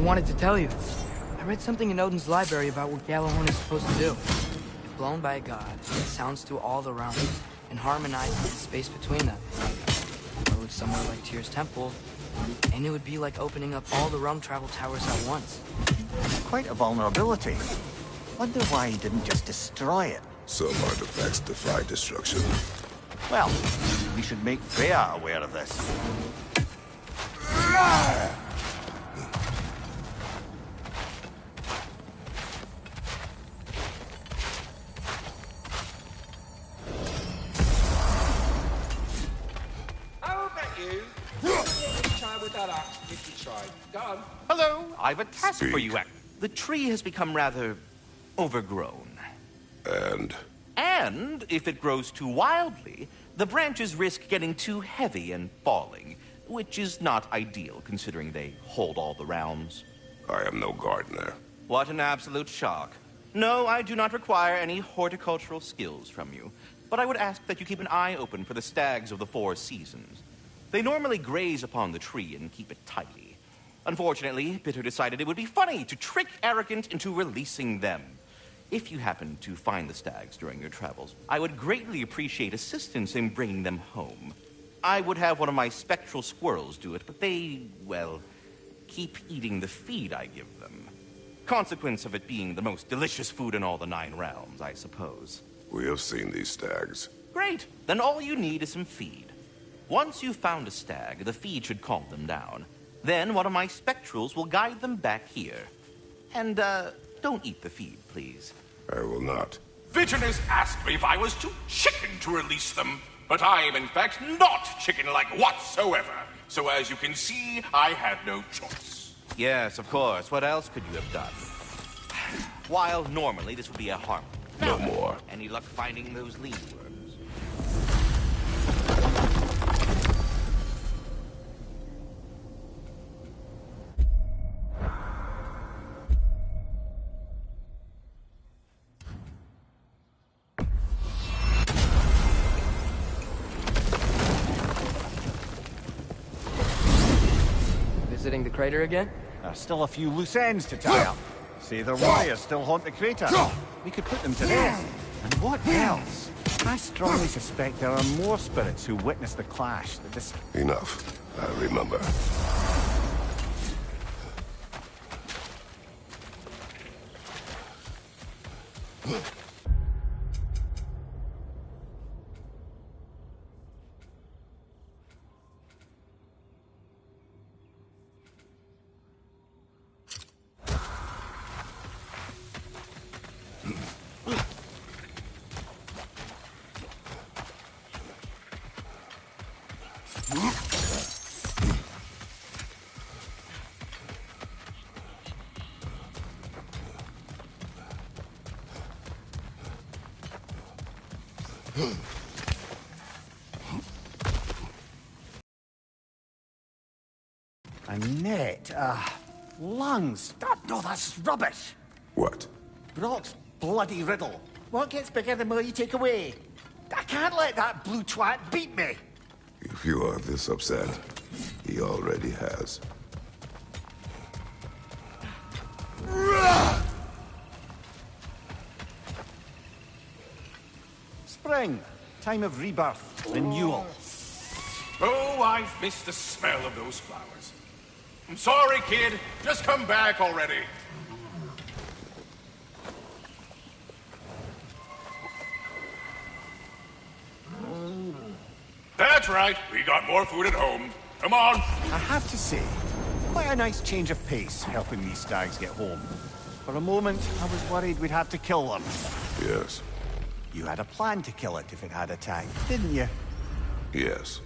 wanted to tell you. I read something in Odin's library about what Gjallarhorn is supposed to do. If blown by a god, it sounds through all the realms and harmonizes the space between them. Or with somewhere like Tyr's temple, and it would be like opening up all the realm travel towers at once. Quite a vulnerability. Wonder why he didn't just destroy it. Some artifacts defy destruction. Well, we should make Freya aware of this. I'll bet you. Try with that axe if you try. Go on. Hello, I've a task for Speak. you. The tree has become rather overgrown. And if it grows too wildly, the branches risk getting too heavy and falling, which is not ideal considering they hold all the realms. I am no gardener. What an absolute shock. No, I do not require any horticultural skills from you, but I would ask that you keep an eye open for the stags of the 4 seasons. They normally graze upon the tree and keep it tidy. Unfortunately, Bitter decided it would be funny to trick Arrogant into releasing them. If you happen to find the stags during your travels, I would greatly appreciate assistance in bringing them home. I would have one of my spectral squirrels do it, but they, well, keep eating the feed I give them. Consequence of it being the most delicious food in all the 9 realms, I suppose. We have seen these stags. Great. Then all you need is some feed. Once you've found a stag, the feed should calm them down. Then one of my spectrals will guide them back here. And, don't eat the feed, please. I will not. Bitterness asked me if I was too chicken to release them, but I am in fact not chicken-like whatsoever. So as you can see, I had no choice. Yes, of course. What else could you have done? While normally this would be a harm. No more. Any luck finding those leaf worms? Visiting the crater again? There's still a few loose ends to tie up. Say the warriors still haunt the crater. We could put them to rest. And what else? I strongly suspect there are more spirits who witnessed the clash that this... Enough. I remember. A net, lungs. No, that's rubbish. What? Brock's bloody riddle. What gets bigger the more you take away? I can't let that blue twat beat me. If you are this upset, he already has. Spring, time of rebirth, renewal. Oh, I've missed the smell of those flowers. I'm sorry, kid. Just come back already. That's right. We got more food at home. Come on. I have to say, quite a nice change of pace helping these stags get home. For a moment, I was worried we'd have to kill them. Yes. You had a plan to kill it if it had attacked, didn't you? Yes.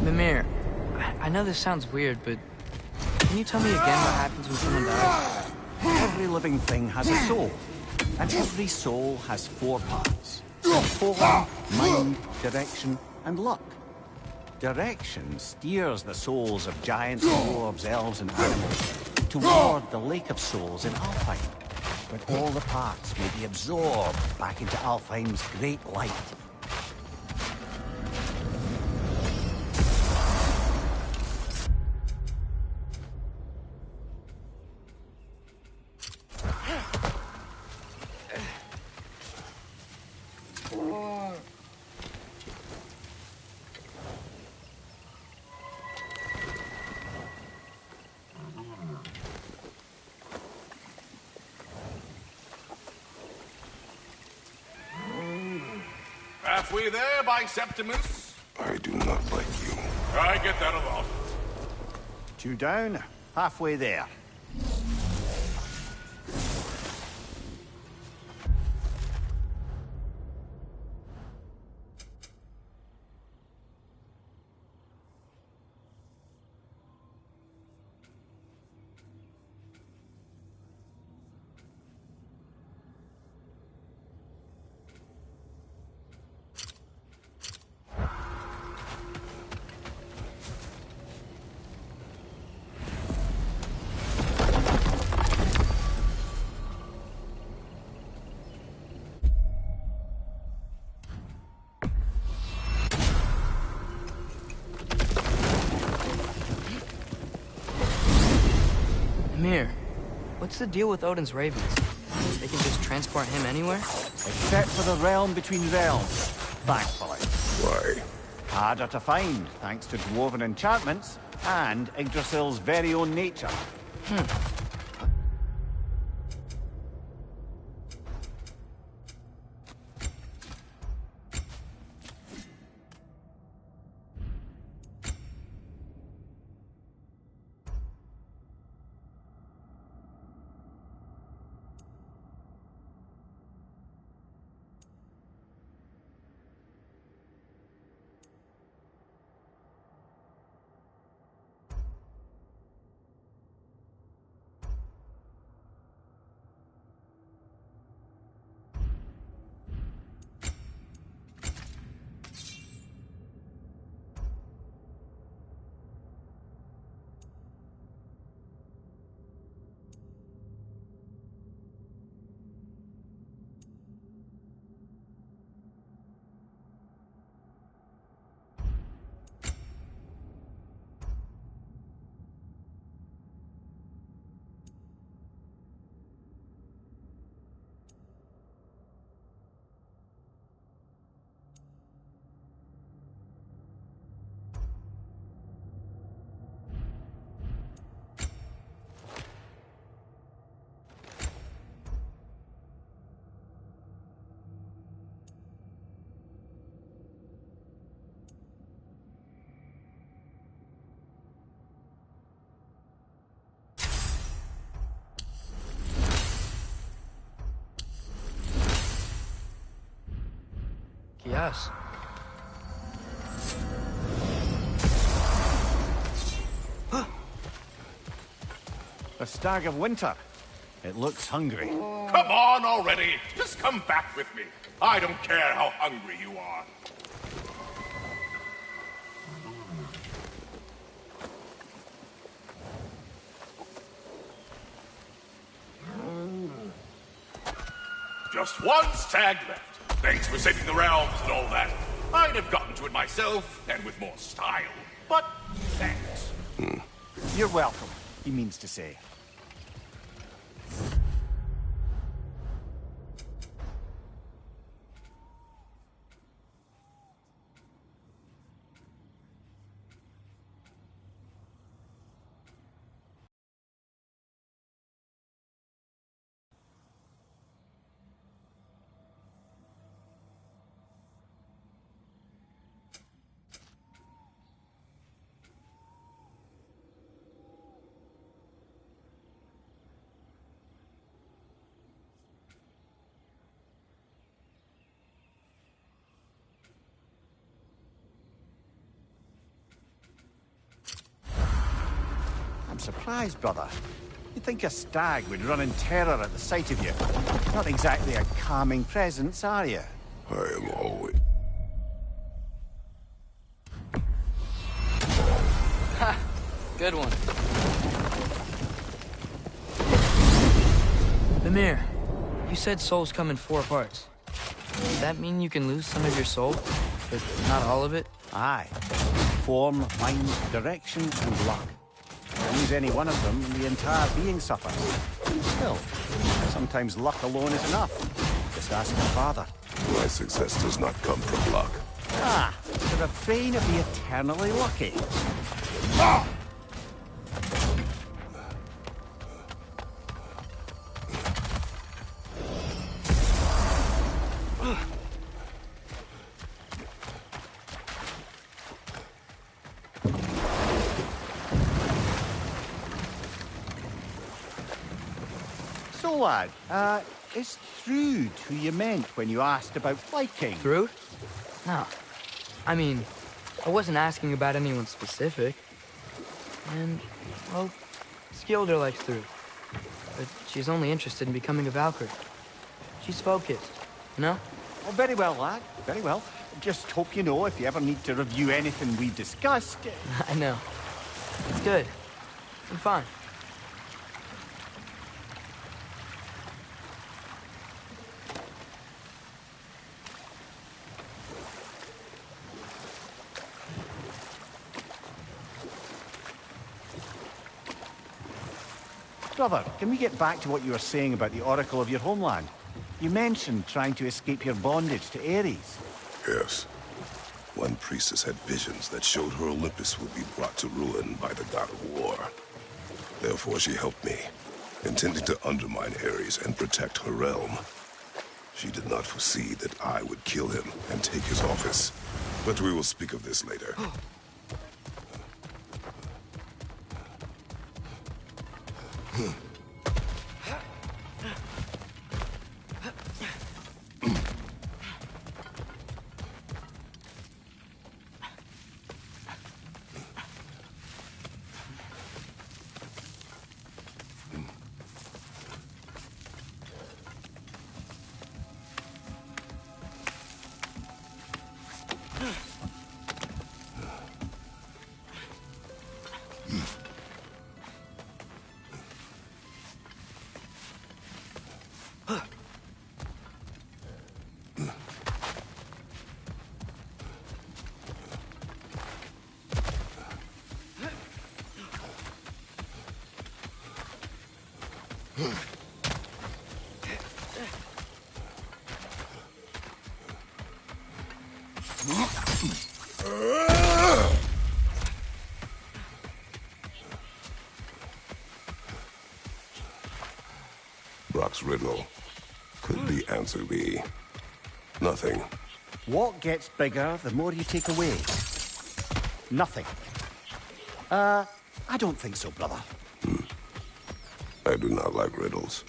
Mimir, I know this sounds weird, but can you tell me again what happens when someone dies? Every living thing has a soul, and every soul has 4 parts. Form, mind, direction, and luck. Direction steers the souls of giants, dwarves, elves, and animals toward the Lake of Souls in Alfheim, where all the parts may be absorbed back into Alfheim's great light. Halfway there by Septimus. I do not like you. I get that a lot. 2 down, halfway there. Mimir, what's the deal with Odin's ravens? They can just transport him anywhere? Except for the realm between realms, thankfully. Why? Harder to find, thanks to dwarven enchantments and Yggdrasil's very own nature. Yes. The Stag of Winter. It looks hungry. Come on already. Just come back with me. I don't care how hungry you are. Just one stag left. Thanks for saving the realms and all that. I'd have gotten to it myself, and with more style. But thanks. You're welcome, he means to say. surprised, brother. You'd think a stag would run in terror at the sight of you. Not exactly a calming presence, are you? I am always... Ha! Good one. Mimir, you said souls come in 4 parts. Does that mean you can lose some of your soul, but not all of it? Aye. Form, mind, direction, and luck. Lose any one of them, and the entire being suffers. Still, sometimes luck alone is enough. Just ask your father. My success does not come from luck. Ah, the refrain of the eternally lucky. So, lad, is Thrude who you meant when you asked about Viking? Through? No. I mean, I wasn't asking about anyone specific. And, well, Skilder likes Through. But she's only interested in becoming a Valkyrie. She's focused, you know? Oh, very well, lad. Very well. Just hope you know if you ever need to review anything we've discussed. I know. It's good. I'm fine. Brother, can we get back to what you were saying about the oracle of your homeland? You mentioned trying to escape your bondage to Ares. Yes. One priestess had visions that showed her Olympus would be brought to ruin by the god of war. Therefore she helped me, intending to undermine Ares and protect her realm. She did not foresee that I would kill him and take his office. But we will speak of this later. Brock's riddle. Could the answer be nothing? What gets bigger the more you take away? Nothing. I don't think so, brother. I do not like riddles.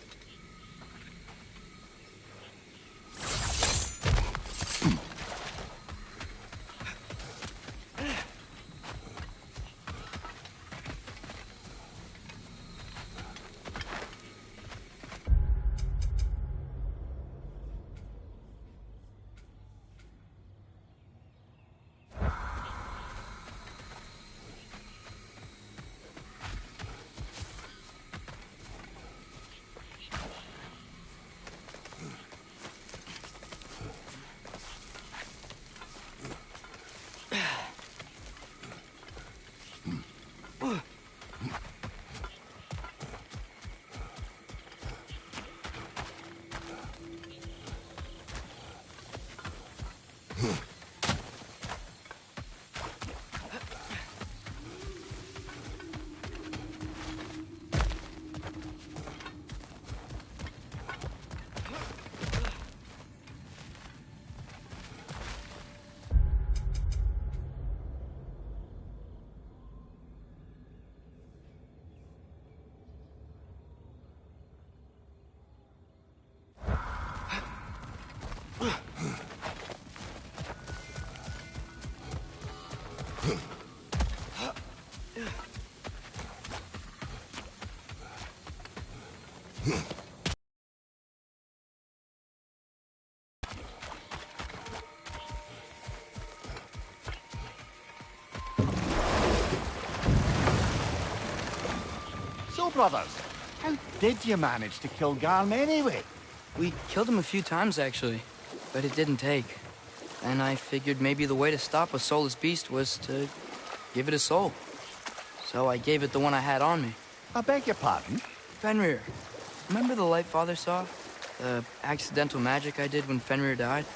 So, brothers, how did you manage to kill Garm anyway? We killed him a few times, actually, but it didn't take. And I figured maybe the way to stop a soulless beast was to give it a soul. So I gave it the one I had on me. I beg your pardon? Fenrir, remember the light Father saw? The accidental magic I did when Fenrir died?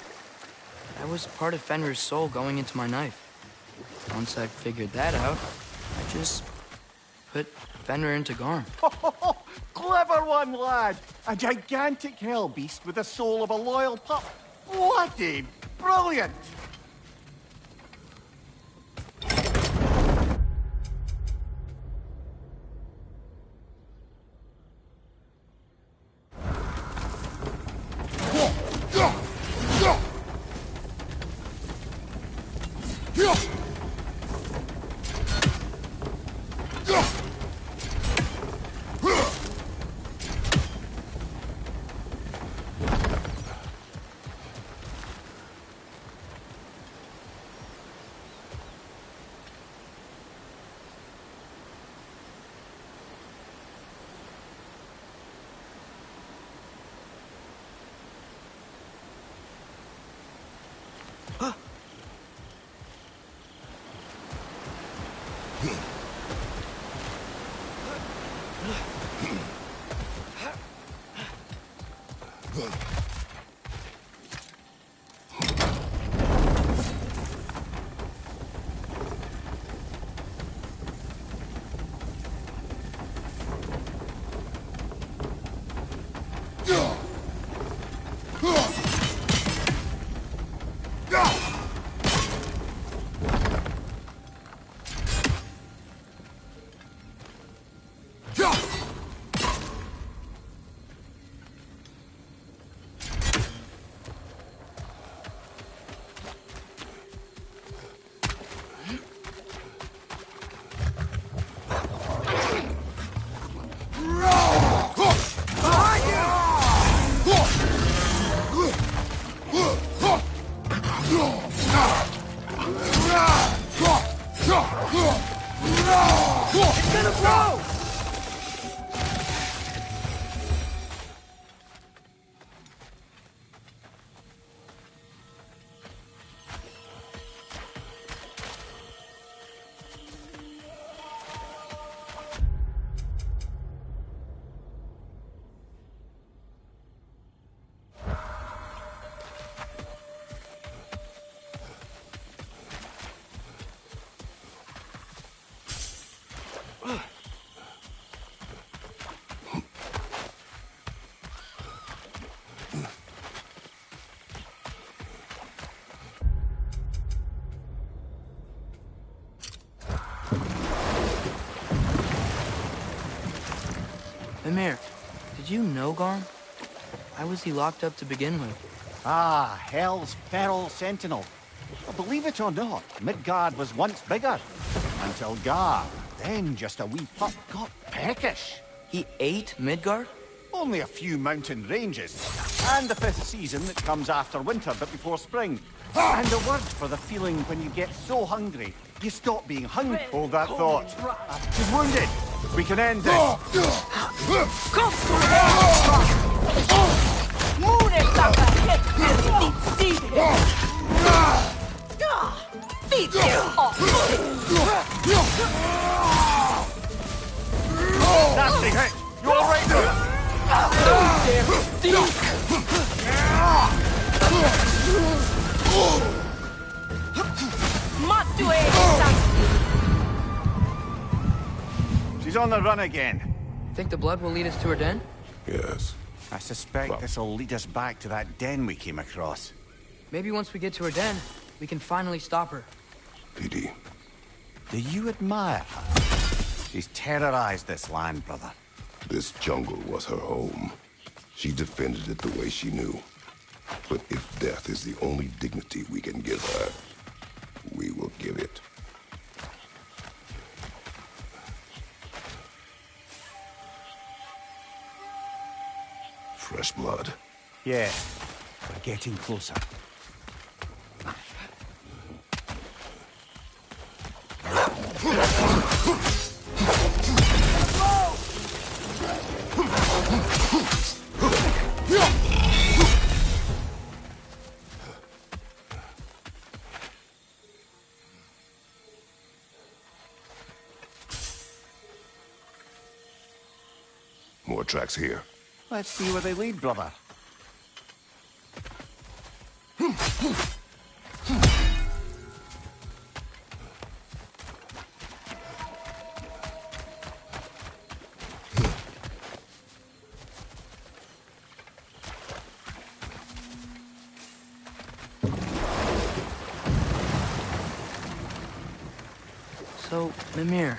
That was part of Fenrir's soul going into my knife. Once I figured that out, I just put Fenrir into Garm. Clever one, lad! A gigantic hell beast with the soul of a loyal pup. Bloody brilliant! Mimir, did you know Garm? Why was he locked up to begin with? Ah, Hell's feral sentinel. Well, believe it or not, Midgard was once bigger. Until Gar, then just a wee pup, got peckish. He ate Midgard? Only a few mountain ranges. And the 5th season that comes after winter but before spring. And a word for the feeling when you get so hungry, you stop being hungry. Hold that thought. He's wounded. We can end this. Come Nasty hit. You all right, brother? She's on the run again. Think the blood will lead us to her den? Yes. I suspect this will lead us back to that den we came across. Maybe once we get to her den, we can finally stop her. PD. Do you admire her? She's terrorized this land, brother. This jungle was her home. She defended it the way she knew. But if death is the only dignity we can give her, we will give it. fresh blood. Yeah, we're getting closer. More tracks here. Let's see where they lead, brother. So, Mimir,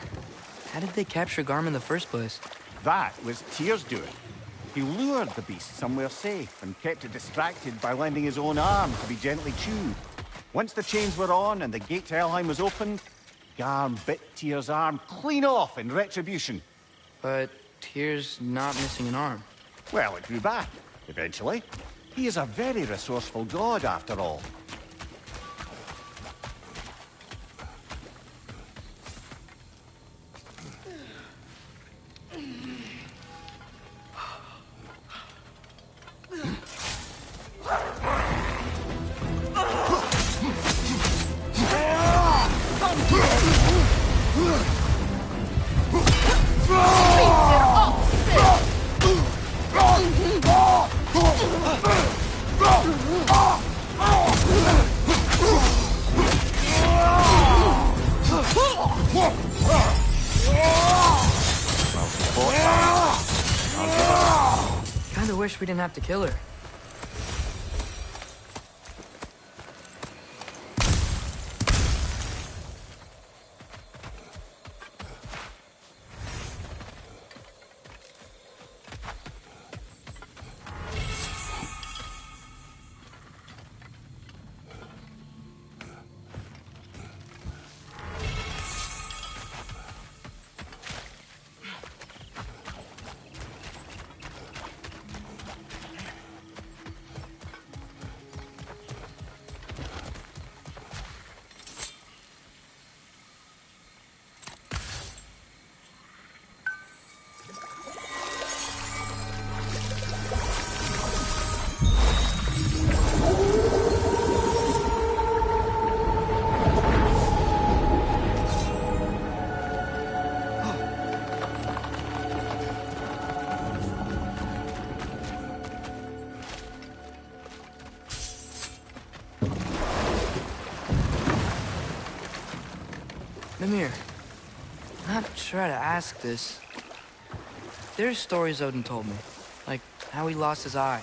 how did they capture Garm in the first place? That was Tyr's doing. He lured the beast somewhere safe and kept it distracted by lending his own arm to be gently chewed. Once the chains were on and the gate to Helheim was opened, Garm bit Tyr's arm clean off in retribution. But Tyr's not missing an arm. Well, it grew back, eventually. He is a very resourceful god, after all. Kinda wish we didn't have to kill her. Mimir, I'm not sure to ask this. There's stories Odin told me, like how he lost his eye,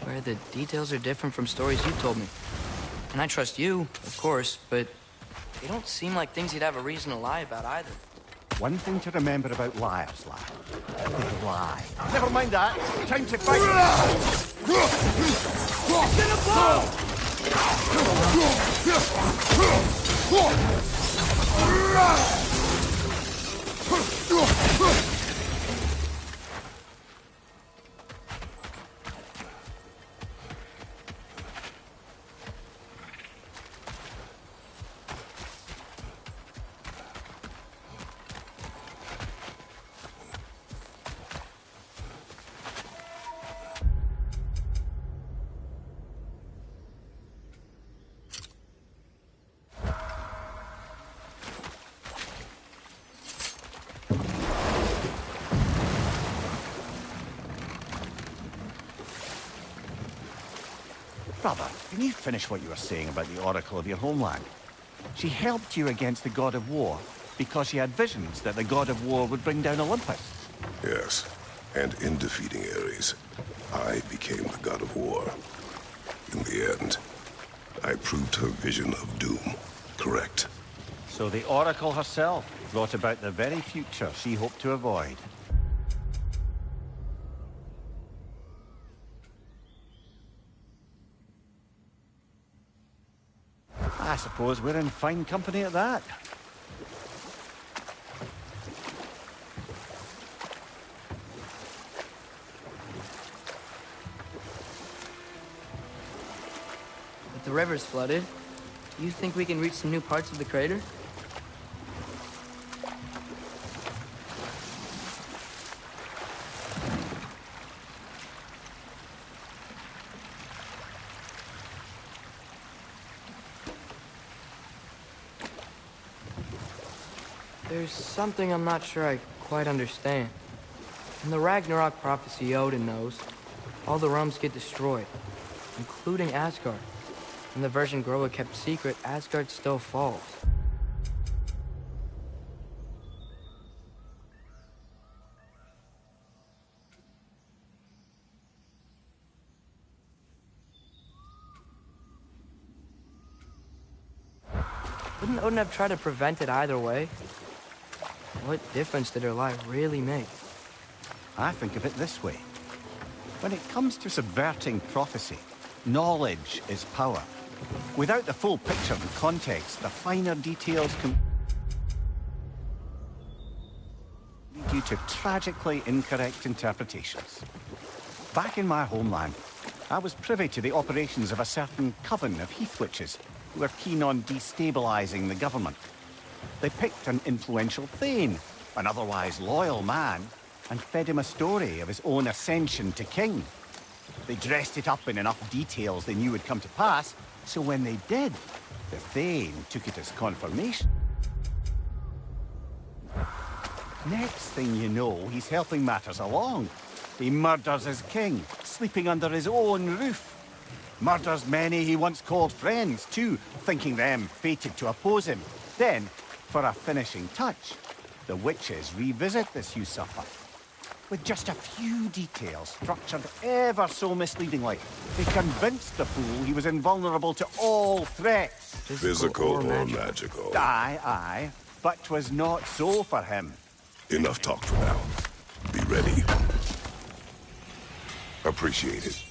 where the details are different from stories you told me. And I trust you, of course, but they don't seem like things he'd have a reason to lie about either. One thing to remember about liars, lad. They lie. Never mind that. Time to fight. Brother, can you finish what you were saying about the Oracle of your homeland? She helped you against the God of War because she had visions that the God of War would bring down Olympus. Yes, and in defeating Ares, I became the god of war. In the end, I proved her vision of doom correct. So the Oracle herself brought about the very future she hoped to avoid. I suppose we're in fine company at that. If the river's flooded, do you think we can reach some new parts of the crater? There's something I'm not sure I quite understand. In the Ragnarok prophecy Odin knows, all the realms get destroyed, including Asgard. In the version Groa kept secret, Asgard still falls. Wouldn't Odin have tried to prevent it either way? What difference did her lie really make? I think of it this way. When it comes to subverting prophecy, knowledge is power. Without the full picture and context, the finer details can lead you to tragically incorrect interpretations. Back in my homeland, I was privy to the operations of a certain coven of heath witches who were keen on destabilizing the government. They picked an influential Thane, an otherwise loyal man, and fed him a story of his own ascension to king. They dressed it up in enough details they knew would come to pass, so when they did, the Thane took it as confirmation. Next thing you know, he's helping matters along. He murders his king, sleeping under his own roof. Murders many he once called friends, too, thinking them fated to oppose him. Then, for a finishing touch, the witches revisit this usurper. With just a few details structured ever so misleadingly, they convinced the fool he was invulnerable to all threats. Physical or magical. Aye, but 'twas not so for him. Enough talk for now. Be ready. Appreciate it.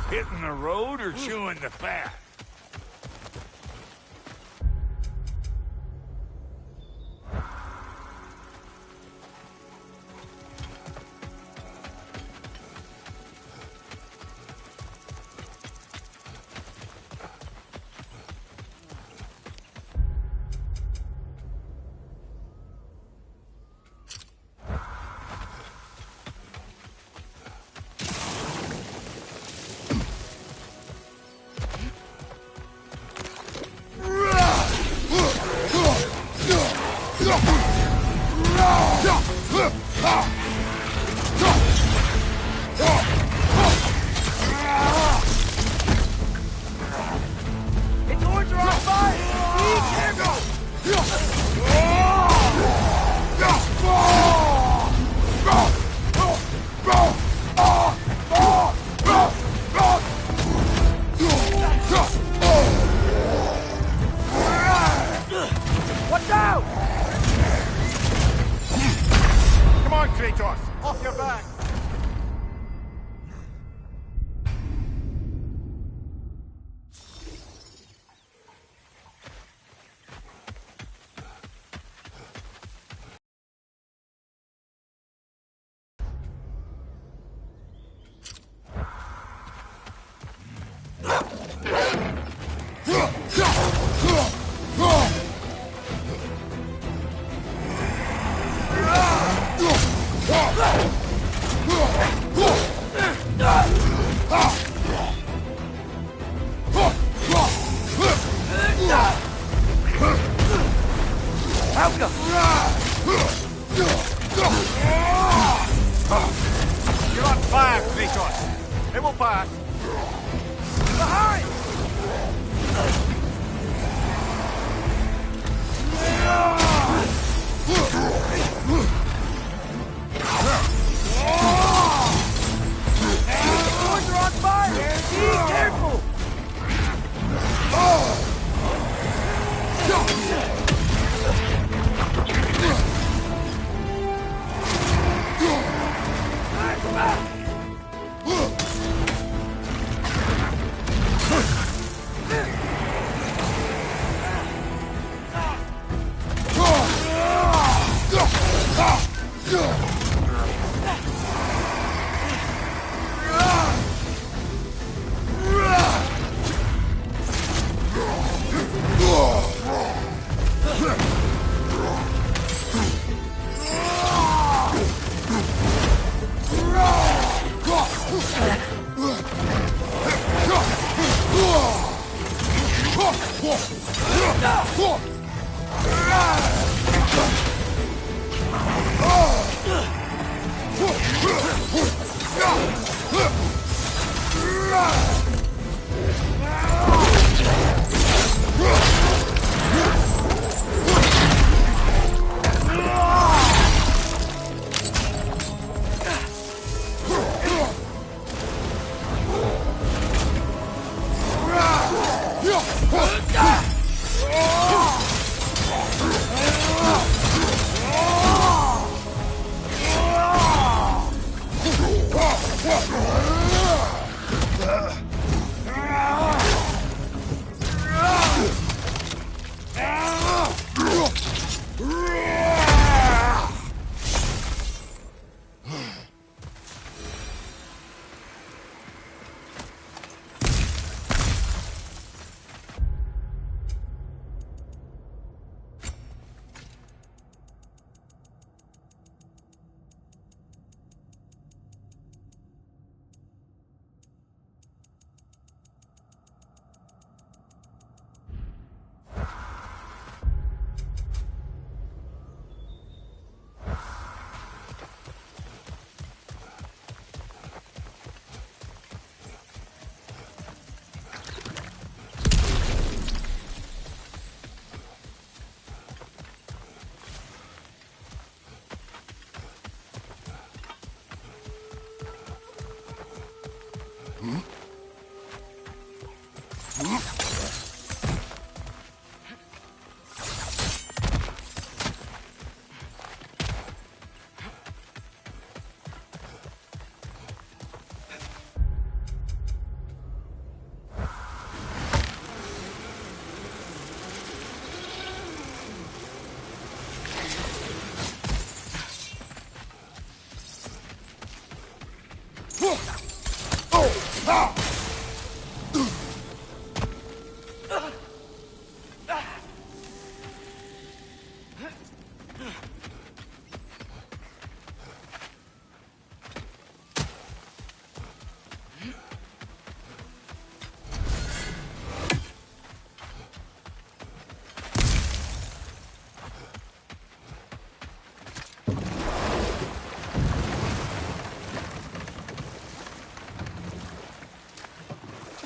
Hitting the road or chewing the fat?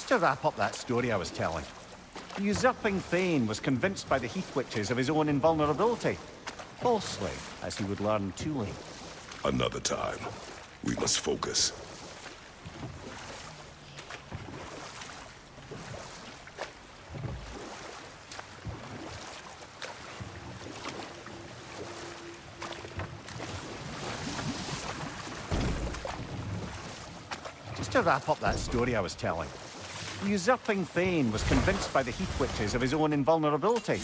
To wrap up that story I was telling, the usurping Thane was convinced by the Heath Witches of his own invulnerability. Falsely, as he would learn too late. Another time. We must focus. Just to wrap up that story I was telling, the usurping Thane was convinced by the Heath Witches of his own invulnerability.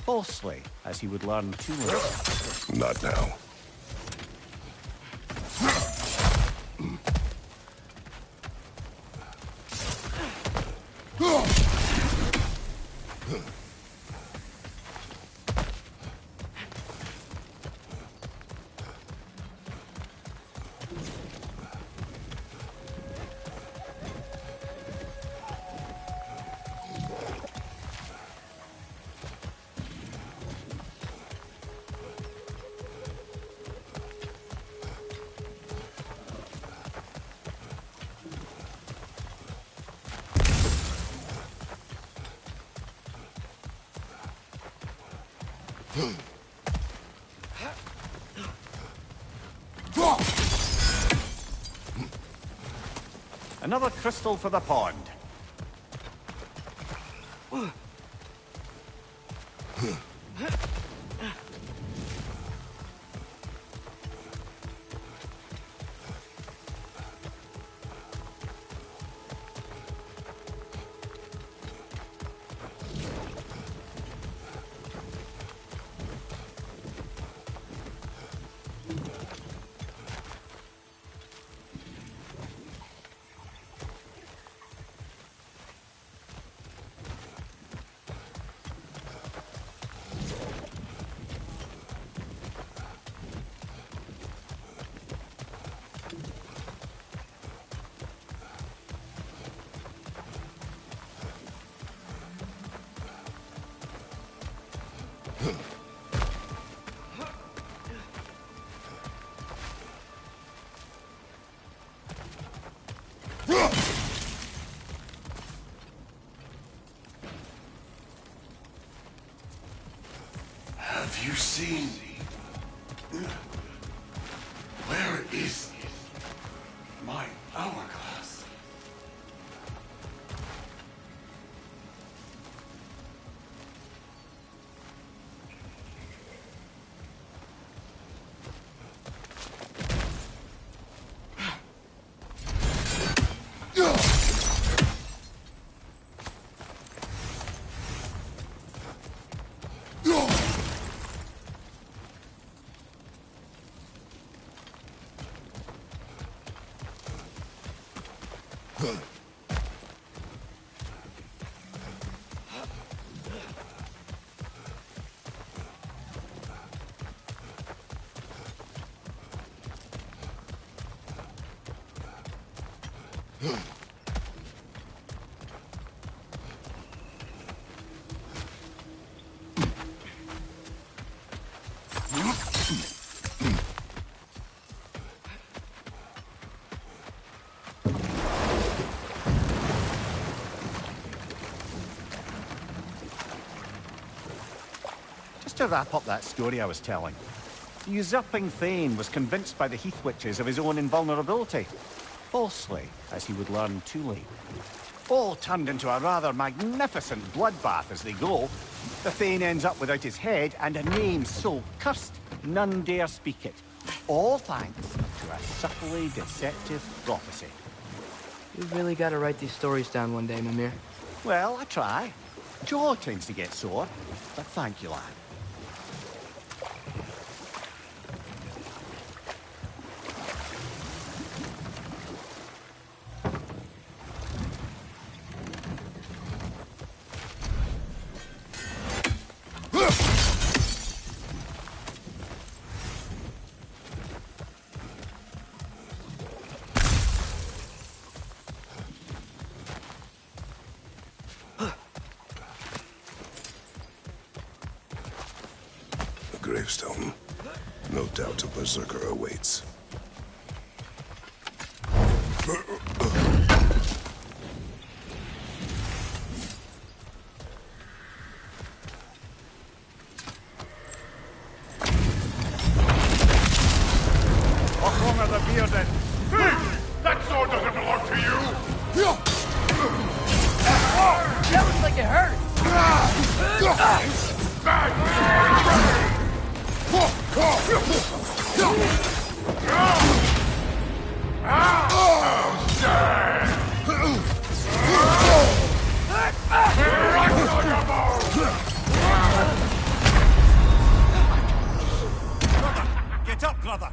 Falsely, as he would learn too late. Not now. Another crystal for the pond. Have you seen me? Where is my hourglass? Just to wrap up that story I was telling, the usurping Thane was convinced by the Heath Witches of his own invulnerability. Falsely, as he would learn too late. All turned into a rather magnificent bloodbath as they go. The Thane ends up without his head and a name so cursed none dare speak it. All thanks to a subtly deceptive prophecy. You've really got to write these stories down one day, Mimir. Well, I try. Jaw tends to get sore, but thank you, lad. Gravestone. No doubt a berserker awaits. Off the bearded. Hey! That sword doesn't belong to you! That looks like it hurt! Get up, brother!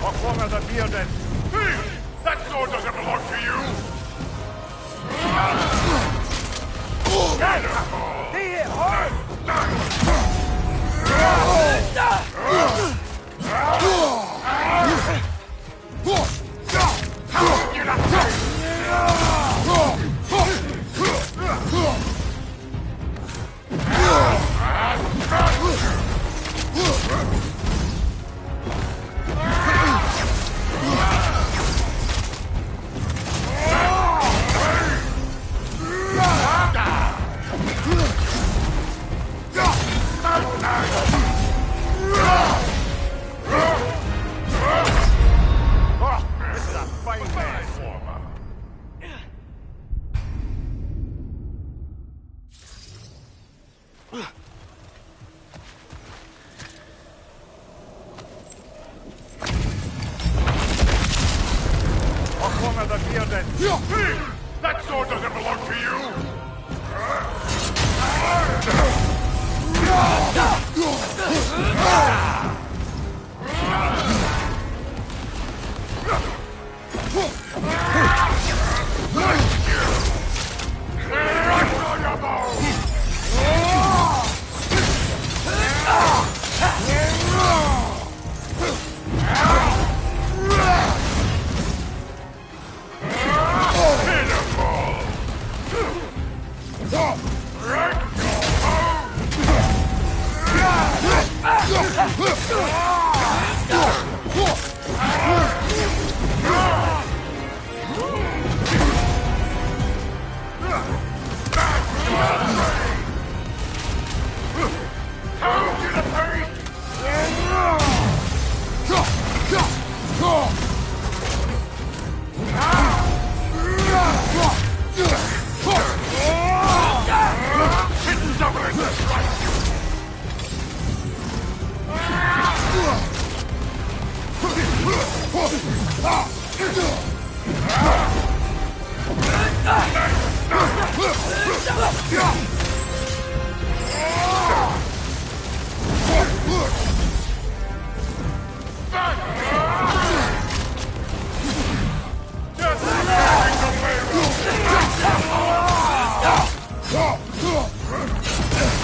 Off the bearded. Hey! That sword doesn't belong to you! He hit hard! This is a fine mess. Off the bearded. Hey! That sword doesn't belong to you!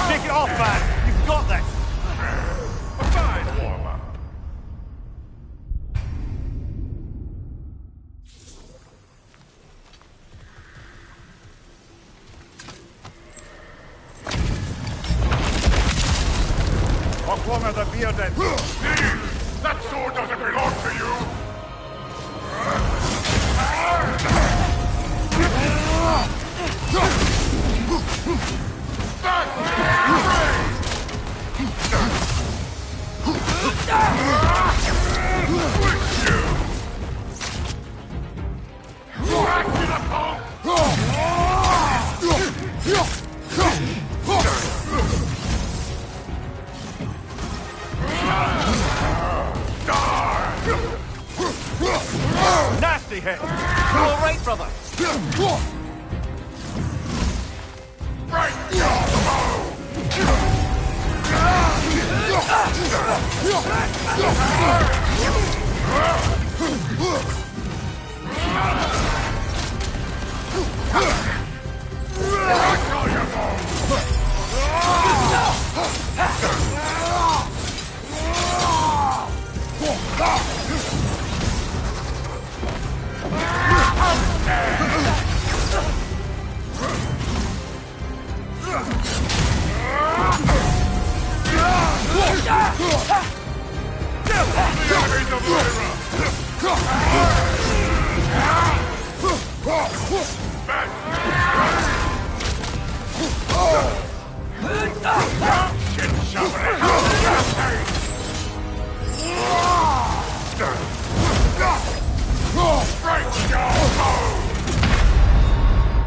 Take it off, man! You've got this! A fine warmer. What one are the bearded? Steve! That sword doesn't belong to you! Nasty hit! You alright, brother?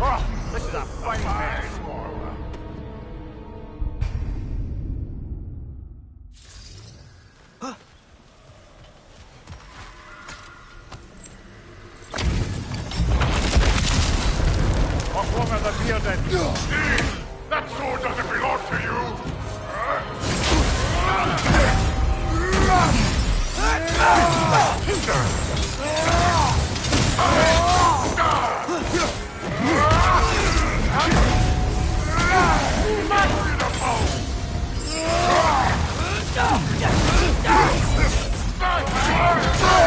Oh, this is a fine match. What wrong are the bearded? Steve! That sword doesn't belong to you!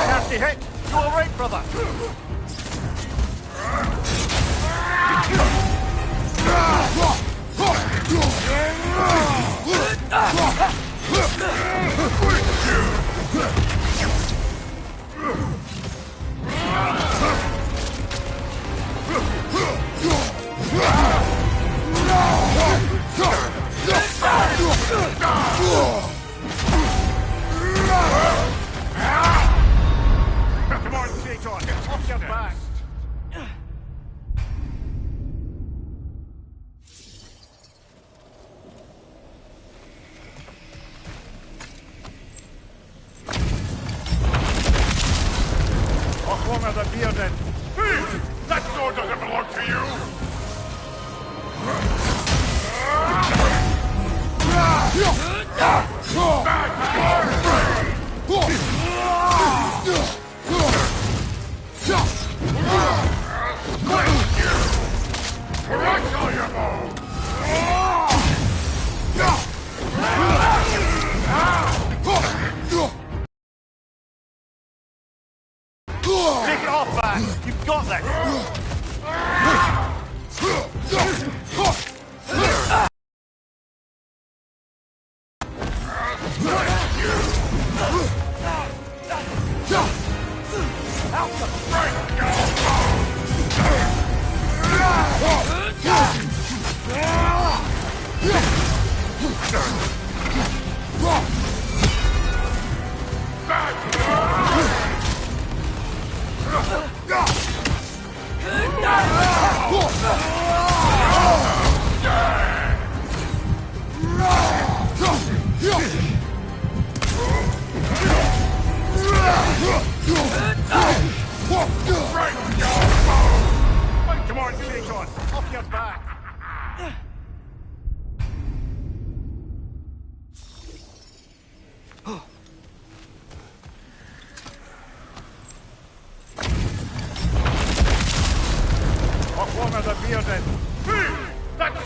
Nasty hit! You alright, brother? Come on, Clayton, off your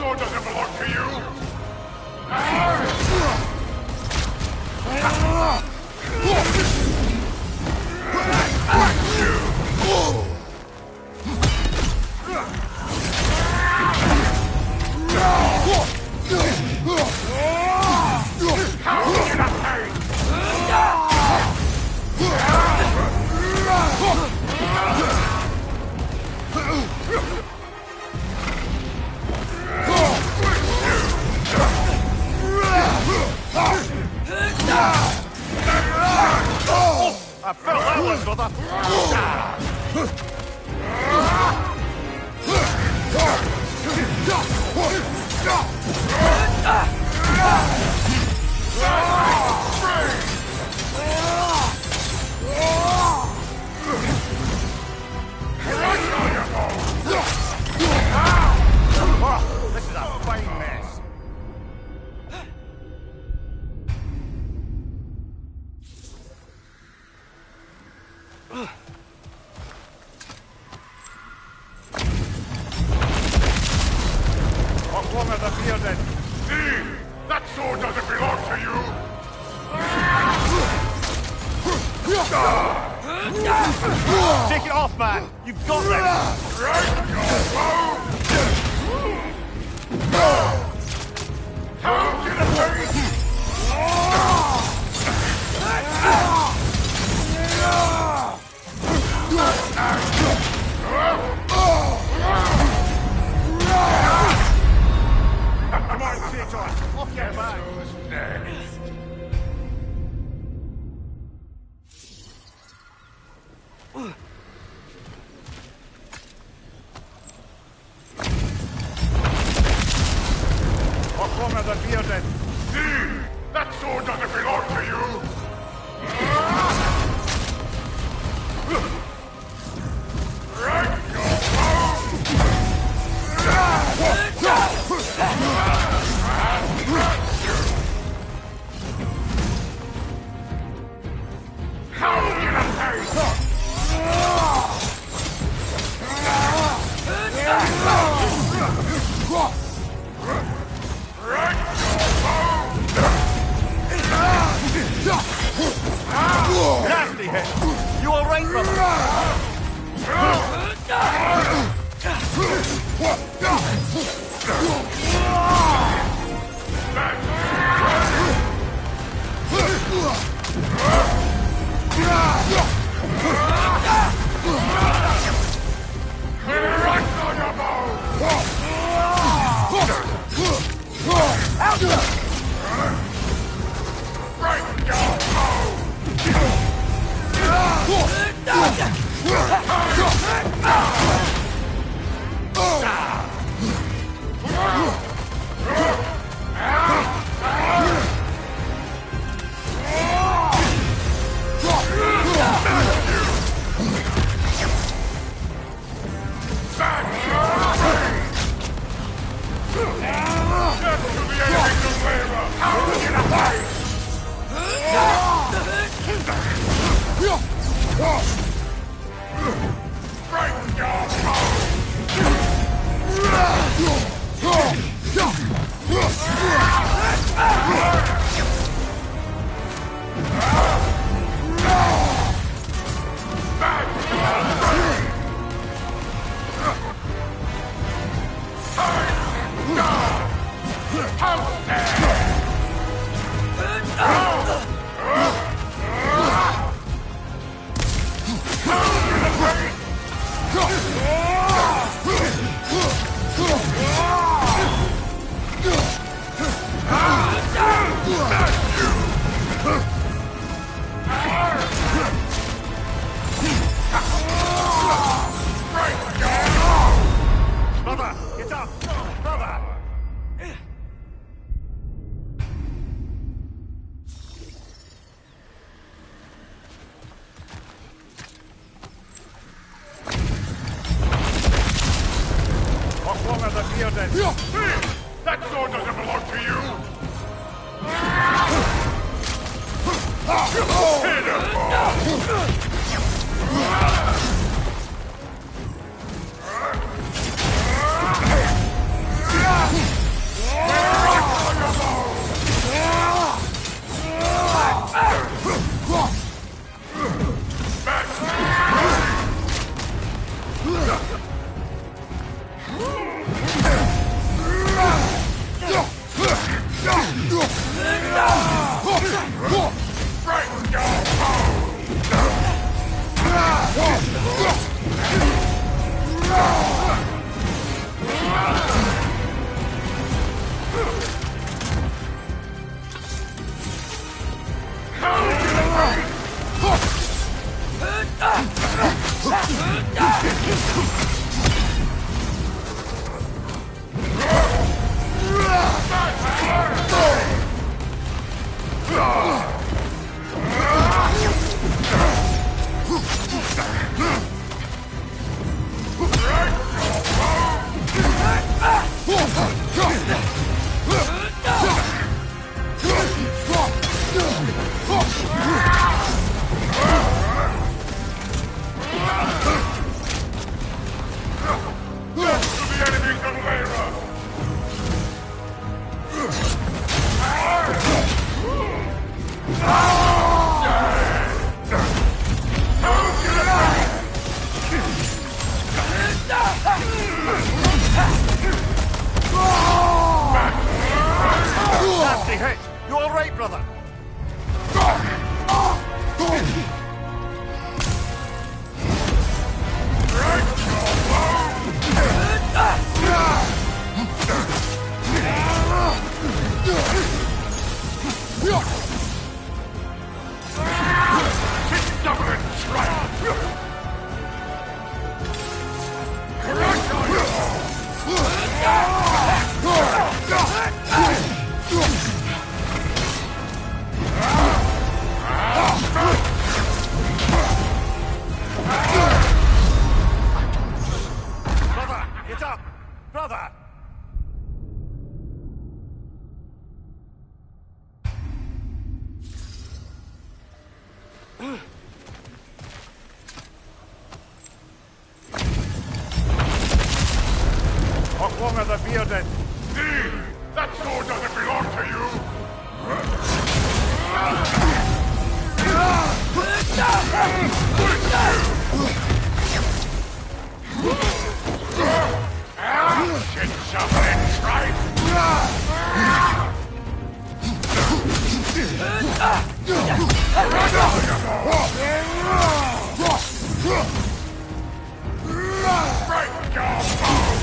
sword doesn't belong to you! I felt that one, brother. This is a fine mess. What one of the bearded? See? That sword doesn't belong to you! Take it off, man. You've got this. Right, how can it be? Come on, Tator. Off your back. Who's next? What one of the bearded? See? That sword doesn't belong to you! Right, how can I pay? Nasty hit. You all right, brother? Brother, get up! Brother! What one of the bearded? That sword doesn't belong to you! Pitiful! brother. Brother, get up! Brother! What wrong are the bearded? That sword doesn't belong to you! Shit, shoveling tripe! Break your bow!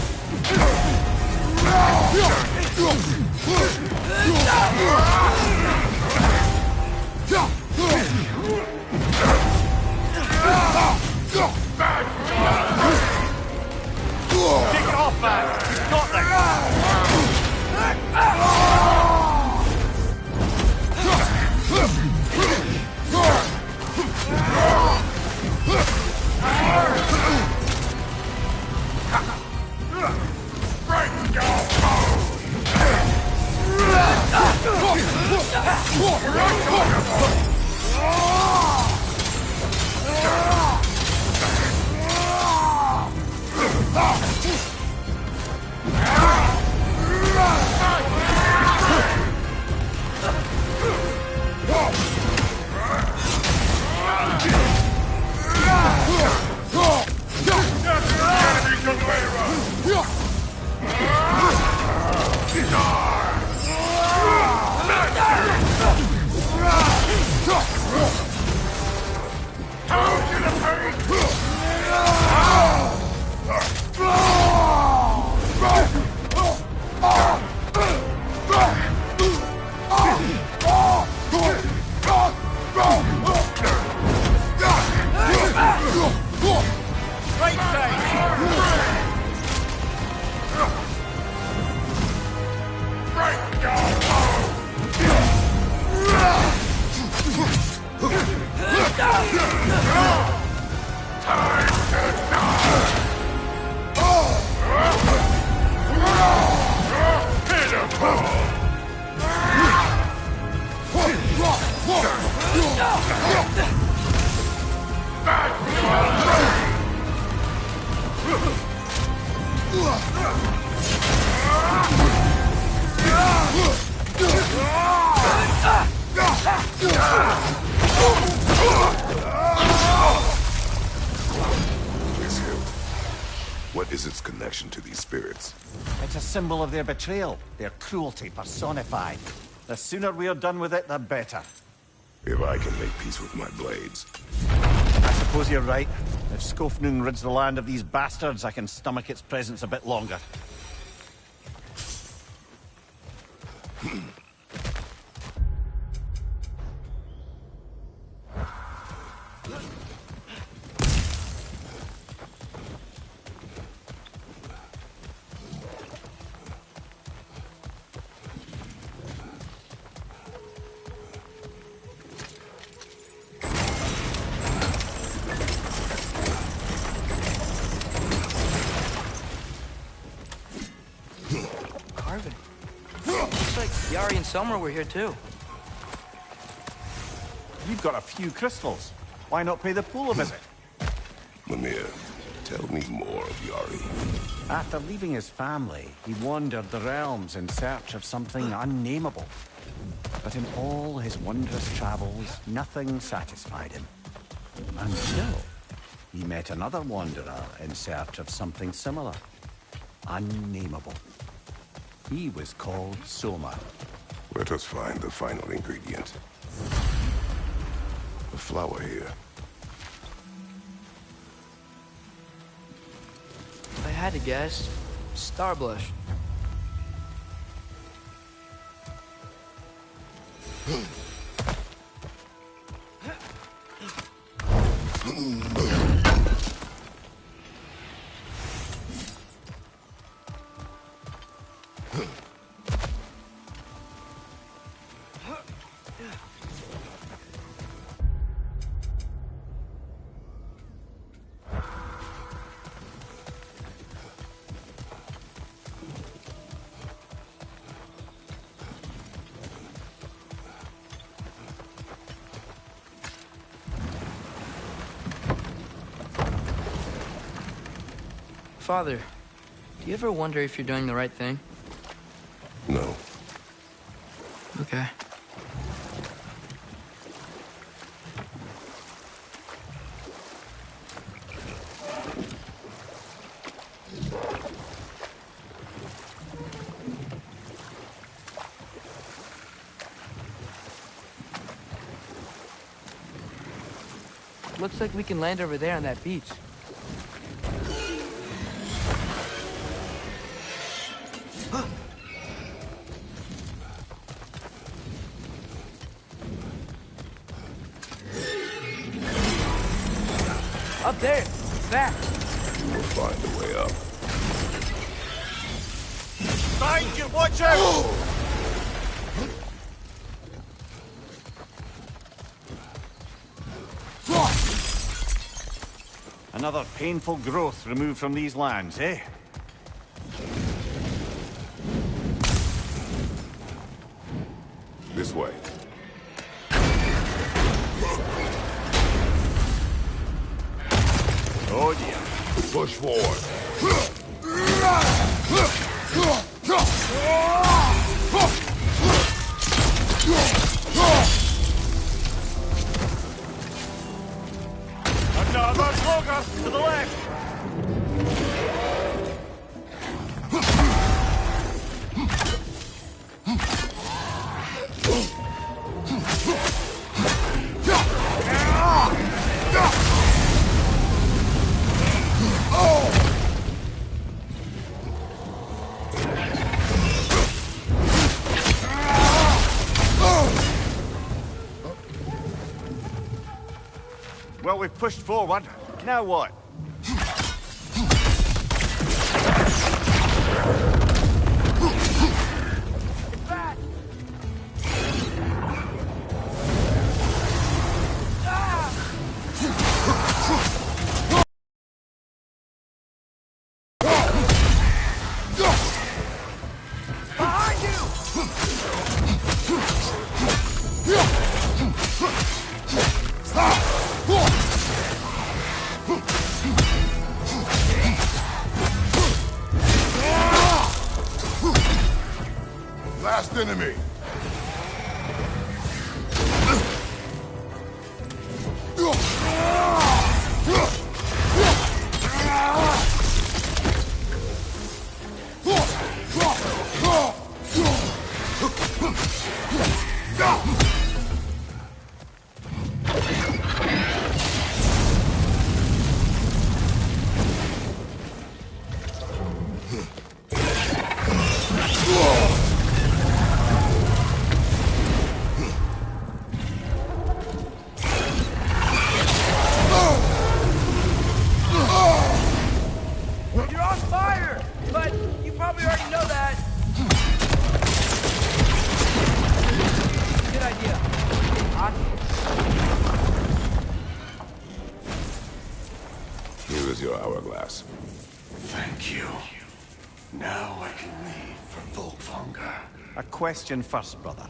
Take it off, man! You've got Break your bow! Enemy Galera! right side! Break your bow! Time to die! This hill. What is its connection to these spirits? It's a symbol of their betrayal, their cruelty personified. The sooner we're done with it, the better. If I can make peace with my blades. I suppose you're right. If Skofnung rids the land of these bastards, I can stomach its presence a bit longer. Carving. Looks like Yari and Selmer were here too. You've got a few crystals. Why not pay the pool a visit? Mimir, tell me more of Yari. After leaving his family, he wandered the realms in search of something unnameable. But in all his wondrous travels, nothing satisfied him. Until he met another wanderer in search of something similar. Unnameable. He was called Soma. Let us find the final ingredient. The flower here. If I had to guess, star blush. Father, do you ever wonder if you're doing the right thing? No. Okay. Looks like we can land over there on that beach. Up there! Back! We'll find a way up. Behind you! Watch out! Another painful growth removed from these lands, eh? This way. Oh dear. Push forward. Another slugger to the left. Well, we've pushed forward. Now what? Last enemy. You're on fire! But you probably already know that. Good idea. Hot. Here is your hourglass. Thank you. Now I can leave for Volkvanger. A question first, brother.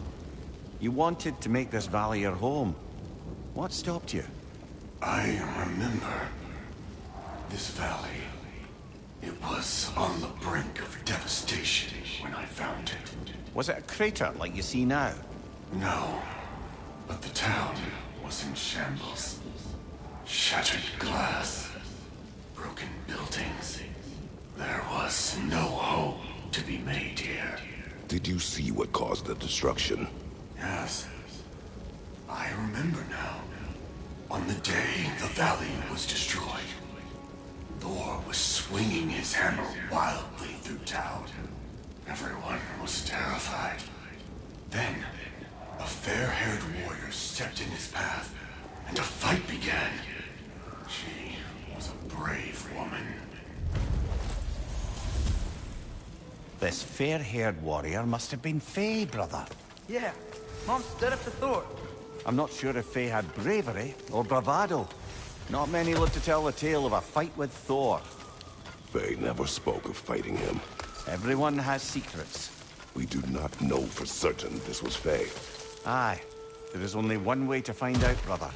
You wanted to make this valley your home. What stopped you? I remember this valley. It was on the brink of devastation when I found it. Was it a crater like you see now? No, but the town was in shambles. Shattered glass, broken buildings. There was no hope to be made here. Did you see what caused the destruction? Yes. I remember now. On the day the valley was destroyed, Thor was swinging his hammer wildly through town. Everyone was terrified. Then, a fair-haired warrior stepped in his path, and a fight began. She was a brave woman. This fair-haired warrior must have been Faye, brother. Yeah, Mom stood up to Thor. I'm not sure if Faye had bravery or bravado. Not many live to tell the tale of a fight with Thor. Faye never spoke of fighting him. Everyone has secrets. We do not know for certain this was Faye. Aye. There is only one way to find out, brother.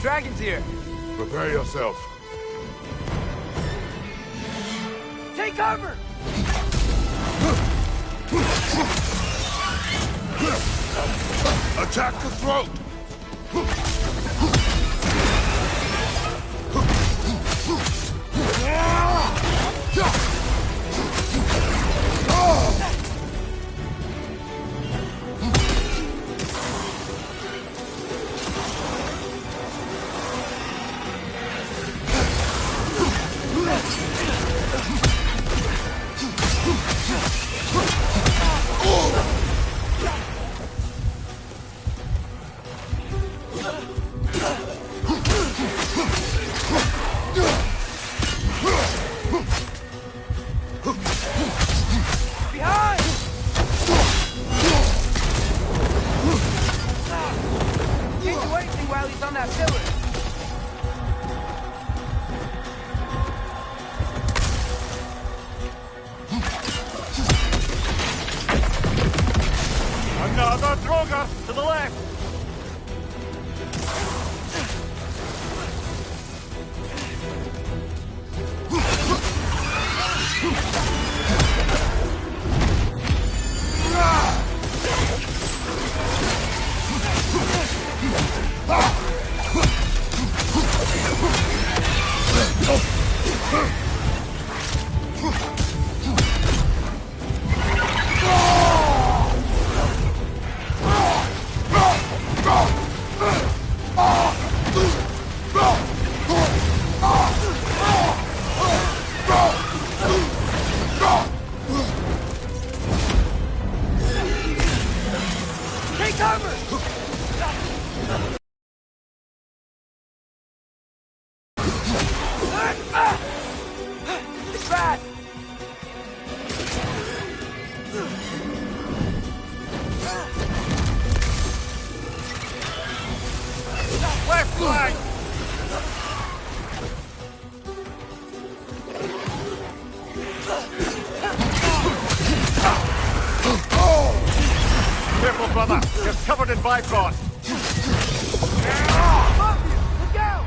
Dragon's here! Prepare yourself. Take cover! Attack the throat! Behind! Can't do anything while he's on that pillar. Another Droga to the left! Left flank! Careful, brother. You're covered in Bifrost. Look out!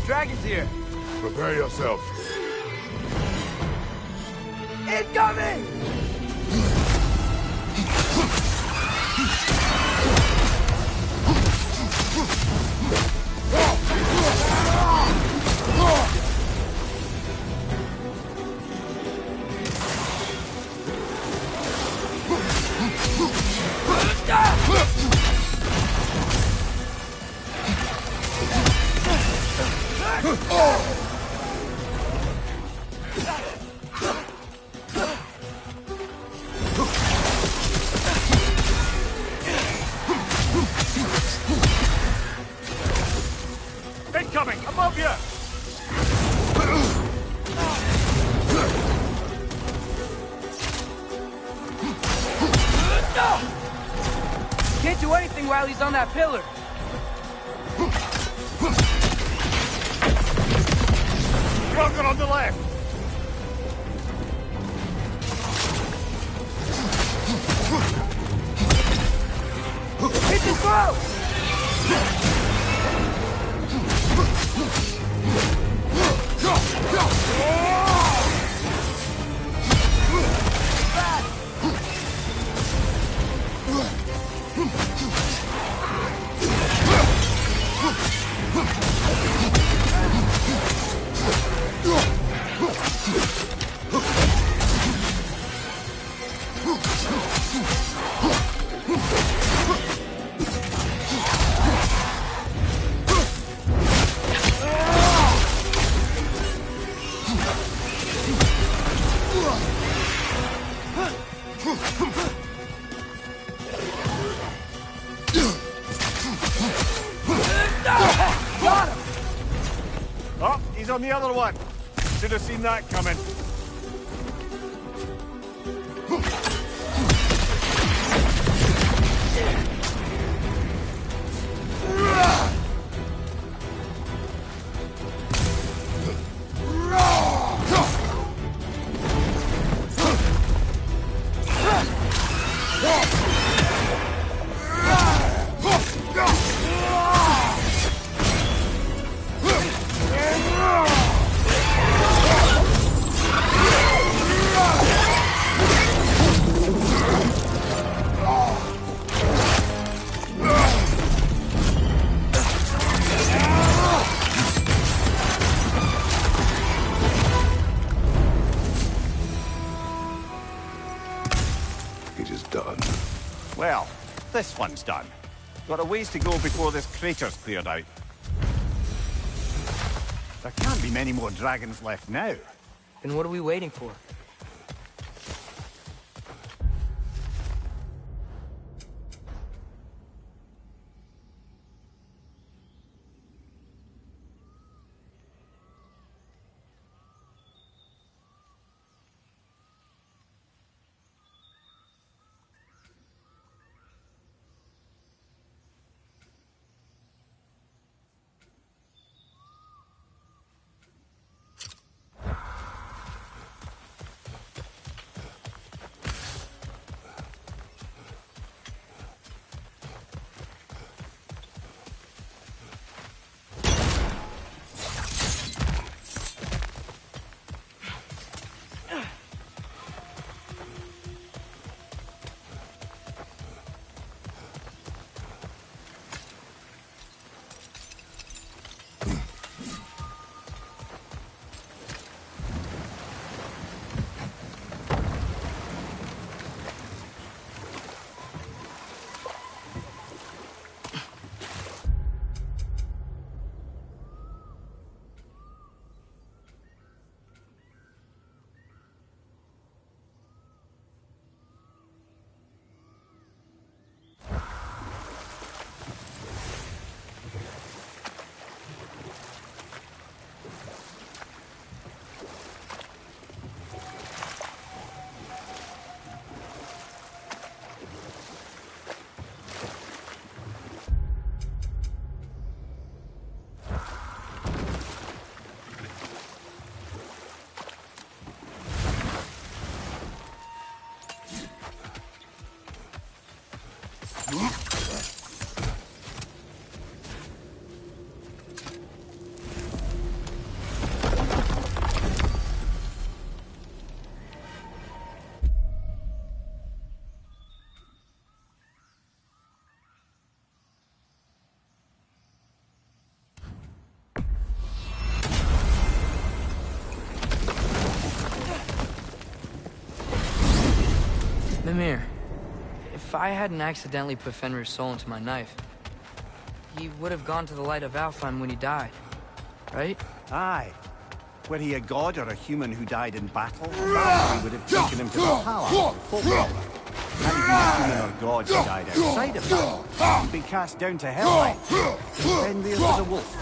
Dragon's here! Prepare yourself. Incoming! Incoming! Above you! Can't do anything while he's on that pillar. Stronger on the left! Hit the throw! Got him! Oh, he's on the other one. Should have seen that coming. This one's done. Got a ways to go before this crater's cleared out. There can't be many more dragons left now. Then what are we waiting for? Mimir, if I hadn't accidentally put Fenrir's soul into my knife, he would have gone to the light of Alfheim when he died, right? Aye. Were he a god or a human who died in battle, Valkyrie would have taken him to Valhalla, Folkvalla. Had he been a human or god who died outside of that, he'd been cast down to Helheim. Then there was a wolf.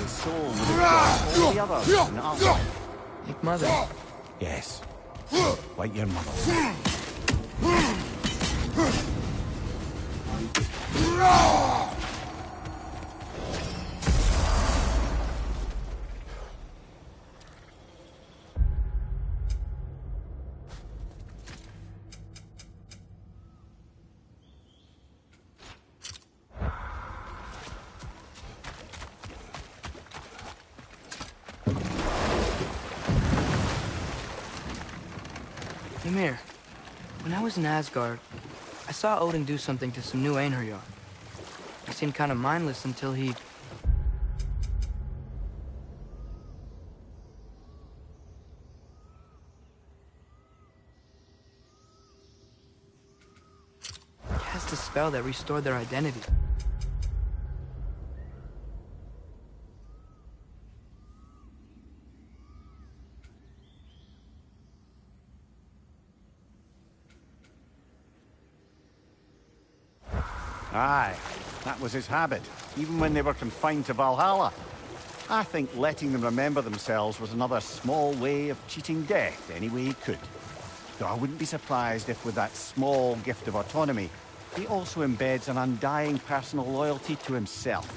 His soul would have joined all the others in Alfheim. Like Mother. Yes. Like your mother. Ymir, when I was in Asgard, I saw Odin do something to some new Einherjar. He seemed kind of mindless until he... cast a spell that restored their identity. Aye, that was his habit, even when they were confined to Valhalla. I think letting them remember themselves was another small way of cheating death any way he could. Though I wouldn't be surprised if with that small gift of autonomy, he also embeds an undying personal loyalty to himself.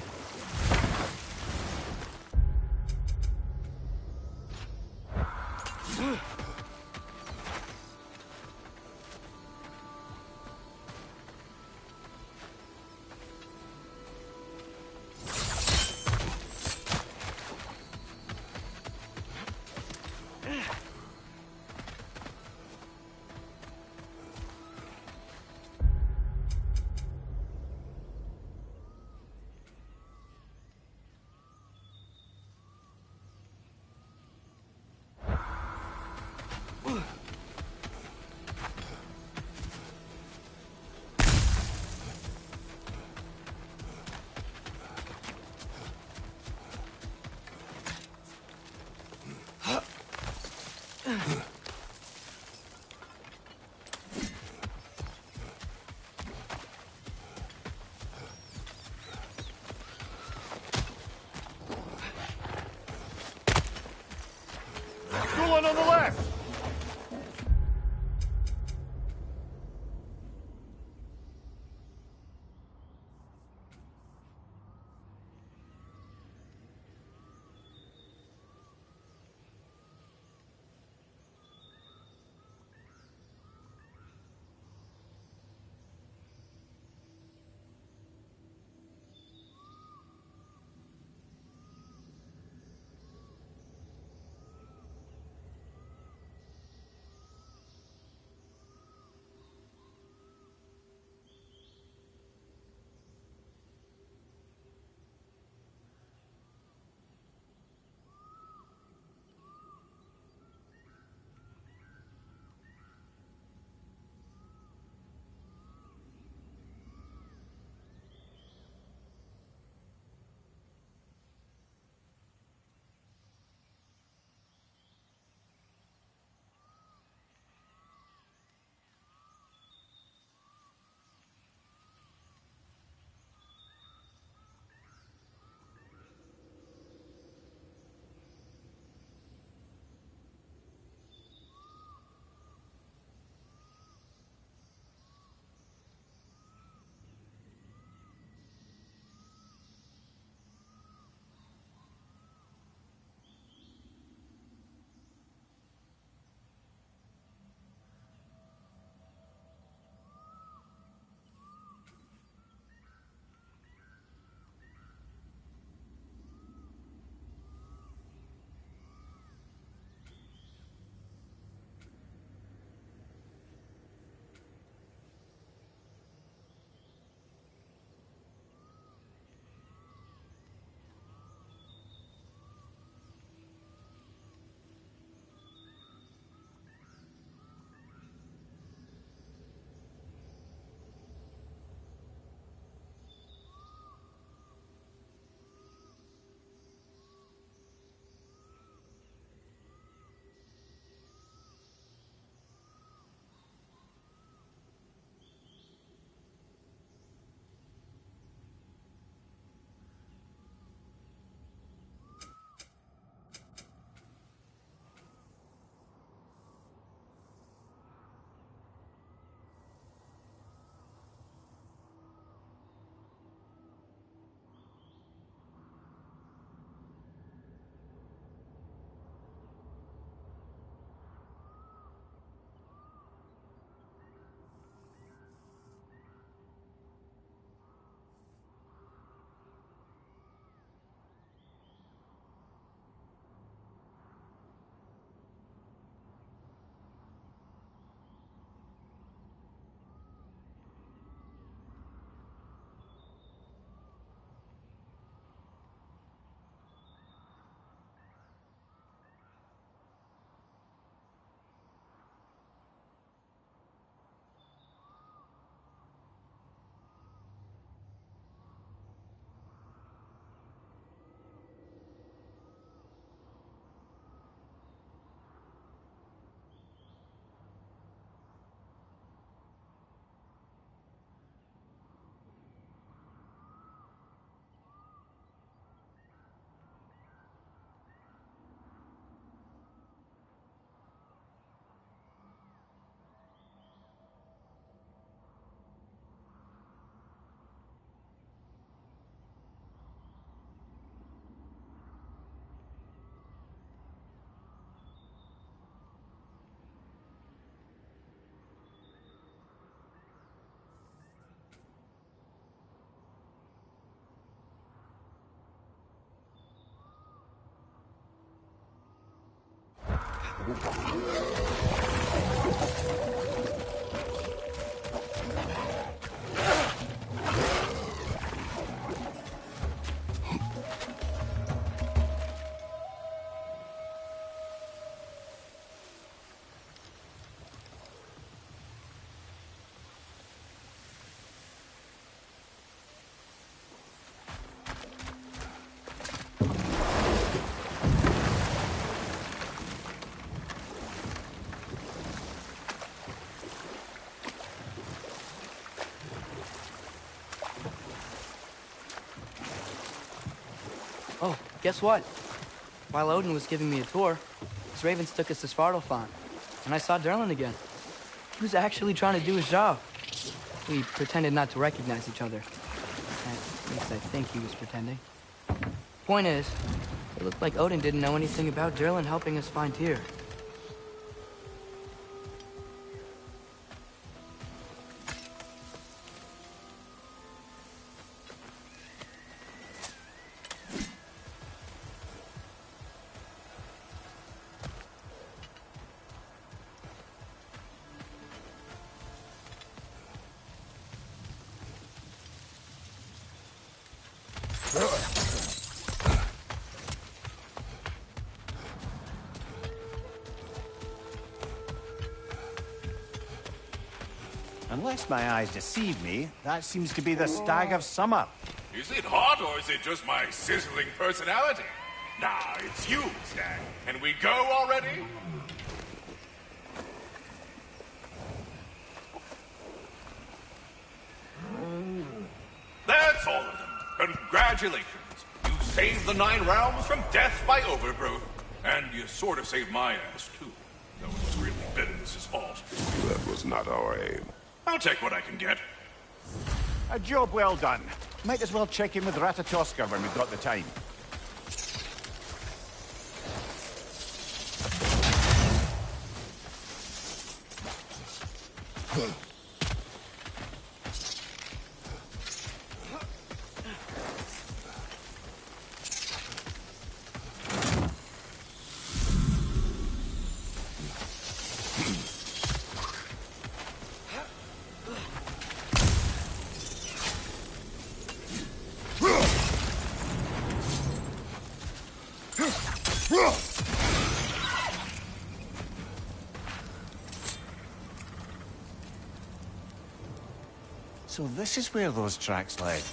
Oh, guess what? While Odin was giving me a tour, his ravens took us to Svartalfheim, and I saw Durlin again. He was actually trying to do his job. We pretended not to recognize each other. At least I think he was pretending. Point is, it looked like Odin didn't know anything about Durlin helping us find Tyr. Unless my eyes deceive me, that seems to be the Stag of Summer. Is it hot, or is it just my sizzling personality? Nah, it's you, Stag. Can we go already? That's all of them. Congratulations. You saved the 9 realms from death by overgrowth. And you sort of saved my ass, too. Though it was really Biddens' fault. That was not our aim. I'll take what I can get. A job well done. Might as well check in with Ratatoskr when we've got the time. So this is where those tracks led.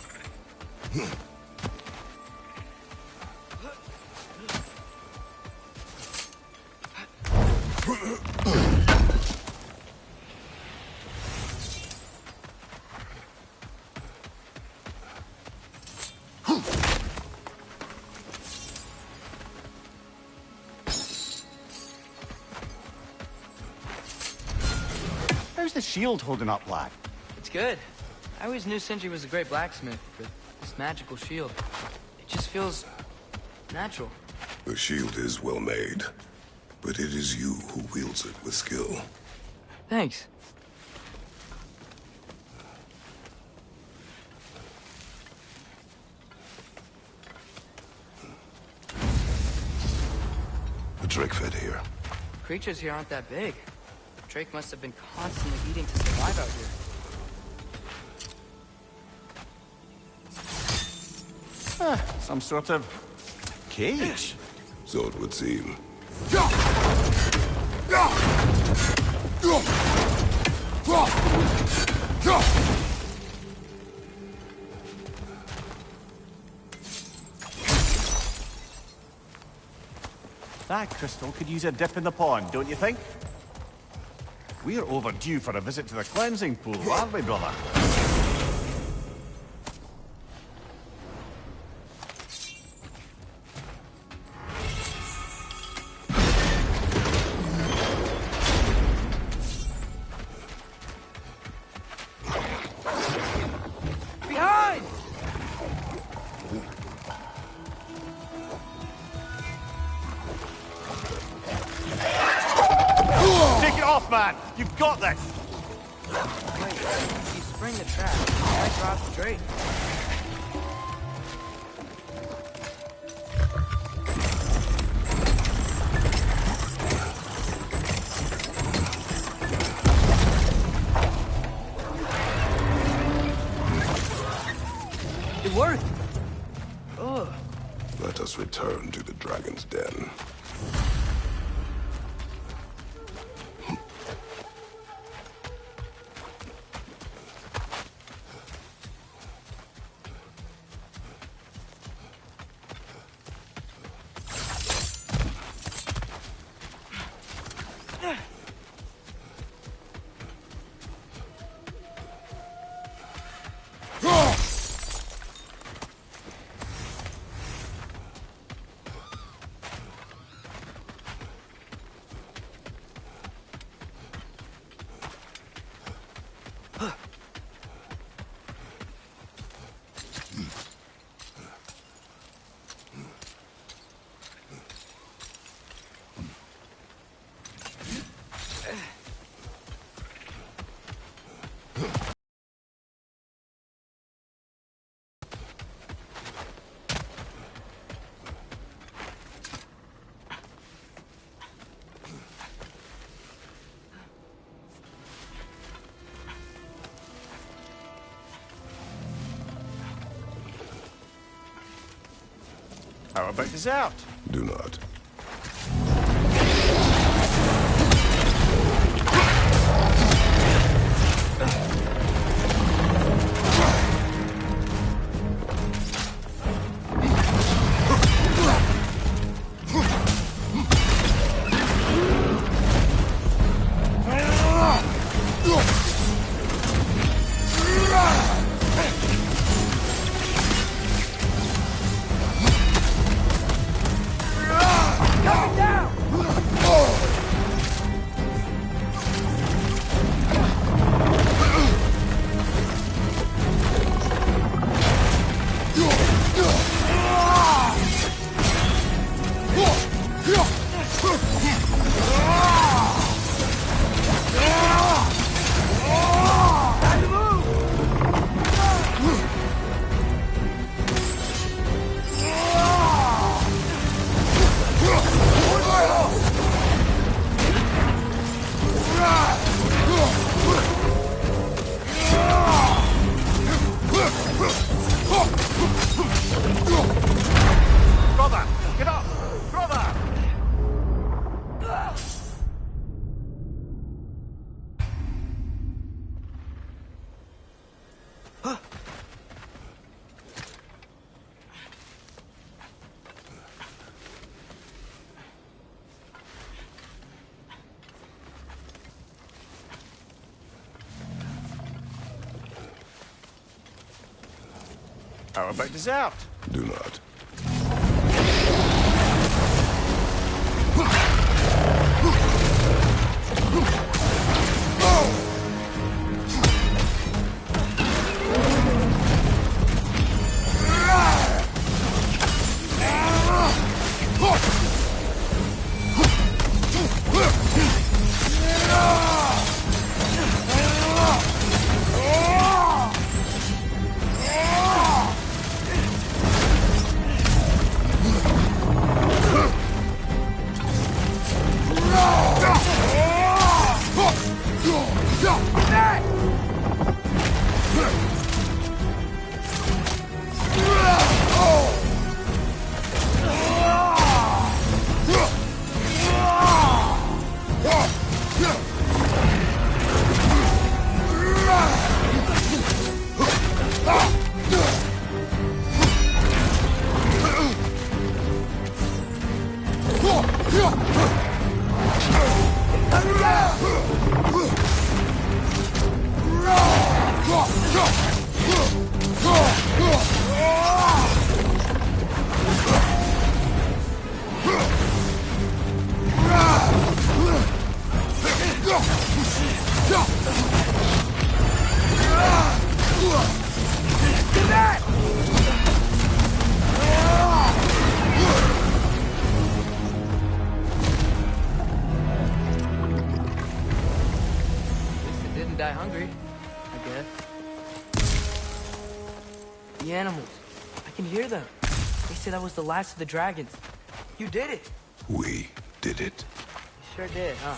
How's the shield holding up, lad? It's good. I always knew Sindri was a great blacksmith, but this magical shield, it just feels natural. The shield is well made, but it is you who wields it with skill. Thanks. The Drake fed here. Creatures here aren't that big. Drake must have been constantly eating to survive out here. Some sort of cage. So it would seem. That crystal could use a dip in the pond, don't you think? We're overdue for a visit to the cleansing pool, aren't we, brother? Behind! Take it off, man! You've got this! Wait, you spring the trap. I dropped the Drake. worked. Ugh. Let us return to the dragon's den. How about dessert? Do not. Brother! Get up! Brother! How about dessert? Do not. Die hungry, I guess. The animals. I can hear them. They say that was the last of the dragons. You did it. We did it. You sure did, huh?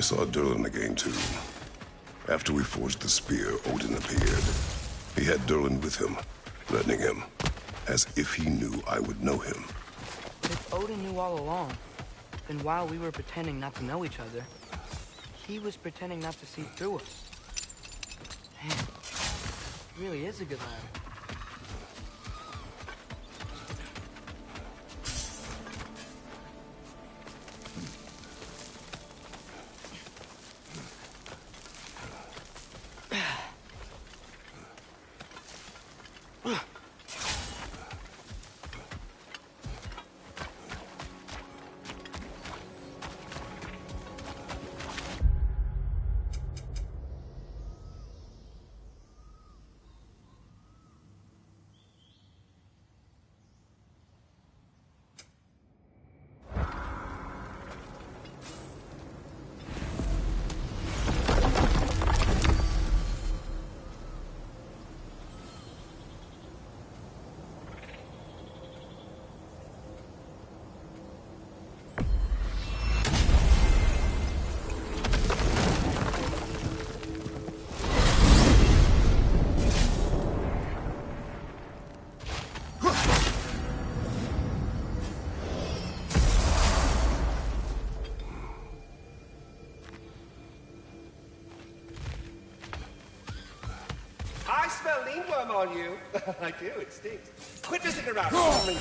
saw Durlin again too. After we forged the spear, Odin appeared. He had Durlin with him, threatening him, as if he knew I would know him. If Odin knew all along, then while we were pretending not to know each other, he was pretending not to see through us. Man, he really is a good lad. I smell leanworm on you. I do, it stinks. Quit messing around. Child.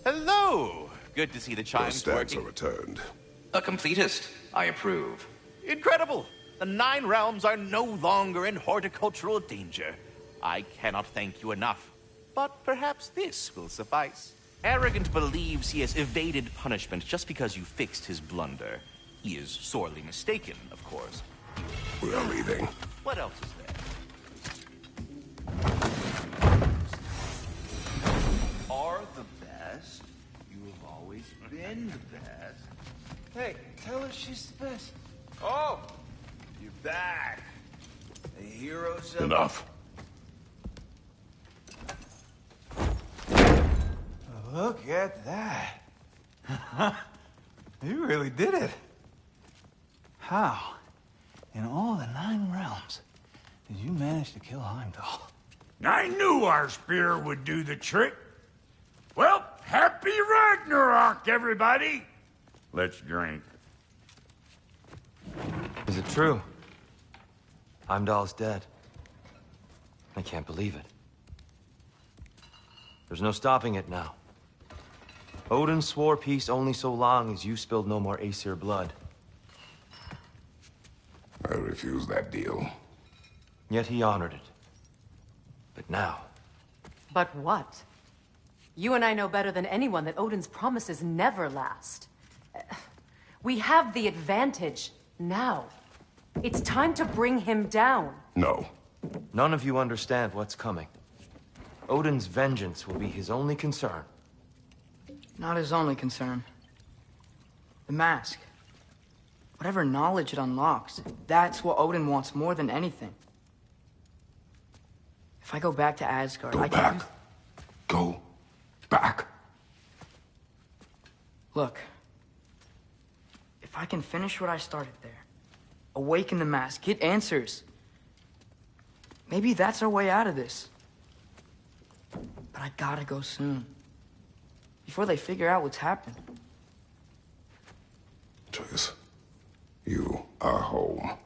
Hello! Good to see the Those chimes stags working. are returned. A completist. I approve. Incredible! The 9 realms are no longer in horticultural danger. I cannot thank you enough. But perhaps this will suffice. Arrogant believes he has evaded punishment just because you fixed his blunder. He is sorely mistaken, of course. We are leaving. What else is there? Are the best. You have always been the best. Hey, tell her she's the best. Oh, you're back. The heroes of... Enough. Look at that. You really did it. How, in all the 9 realms, did you manage to kill Heimdall? I knew our spear would do the trick. Well, happy Ragnarok, everybody. Let's drink. Is it true? Heimdall's dead. I can't believe it. There's no stopping it now. Odin swore peace only so long as you spilled no more Aesir blood. I refuse that deal. Yet he honored it. But now... But what? You and I know better than anyone that Odin's promises never last. We have the advantage now. It's time to bring him down. No. None of you understand what's coming. Odin's vengeance will be his only concern. Not his only concern. The mask. Whatever knowledge it unlocks, that's what Odin wants more than anything. If I go back to Asgard, Go I can back. Go back. Look. If I can finish what I started there, awaken the mask, get answers, maybe that's our way out of this. But I gotta go soon. Before they figure out what's happened. Atreus, you are home.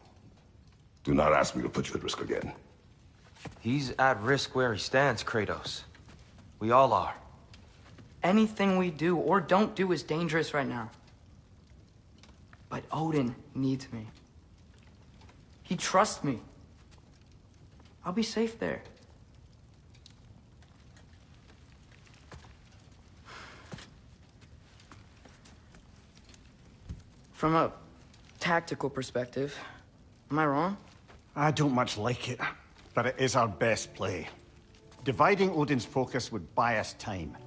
Do not ask me to put you at risk again. He's at risk where he stands, Kratos. We all are. Anything we do or don't do is dangerous right now. But Odin needs me. He trusts me. I'll be safe there. From a tactical perspective, am I wrong? I don't much like it, but it is our best play. Dividing Odin's focus would buy us time.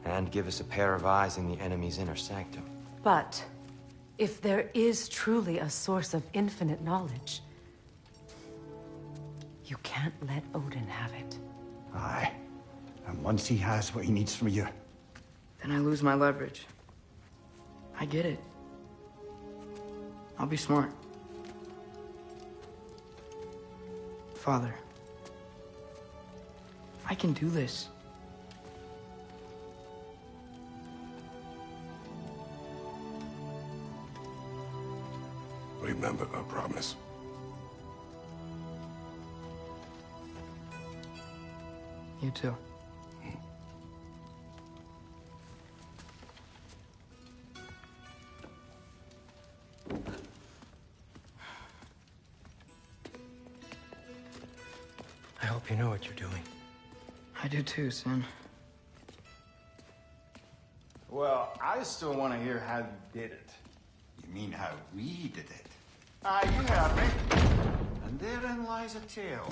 And give us a pair of eyes in the enemy's inner sanctum. But if there is truly a source of infinite knowledge, you can't let Odin have it. Aye. And once he has what he needs from you... Then I lose my leverage. I get it. I'll be smart. Father, I can do this. Remember our promise. You too. I hope you know what you're doing. I do too, Sin. Well, I still want to hear how you did it. You mean how we did it? Ah, you heard me. And therein lies a tale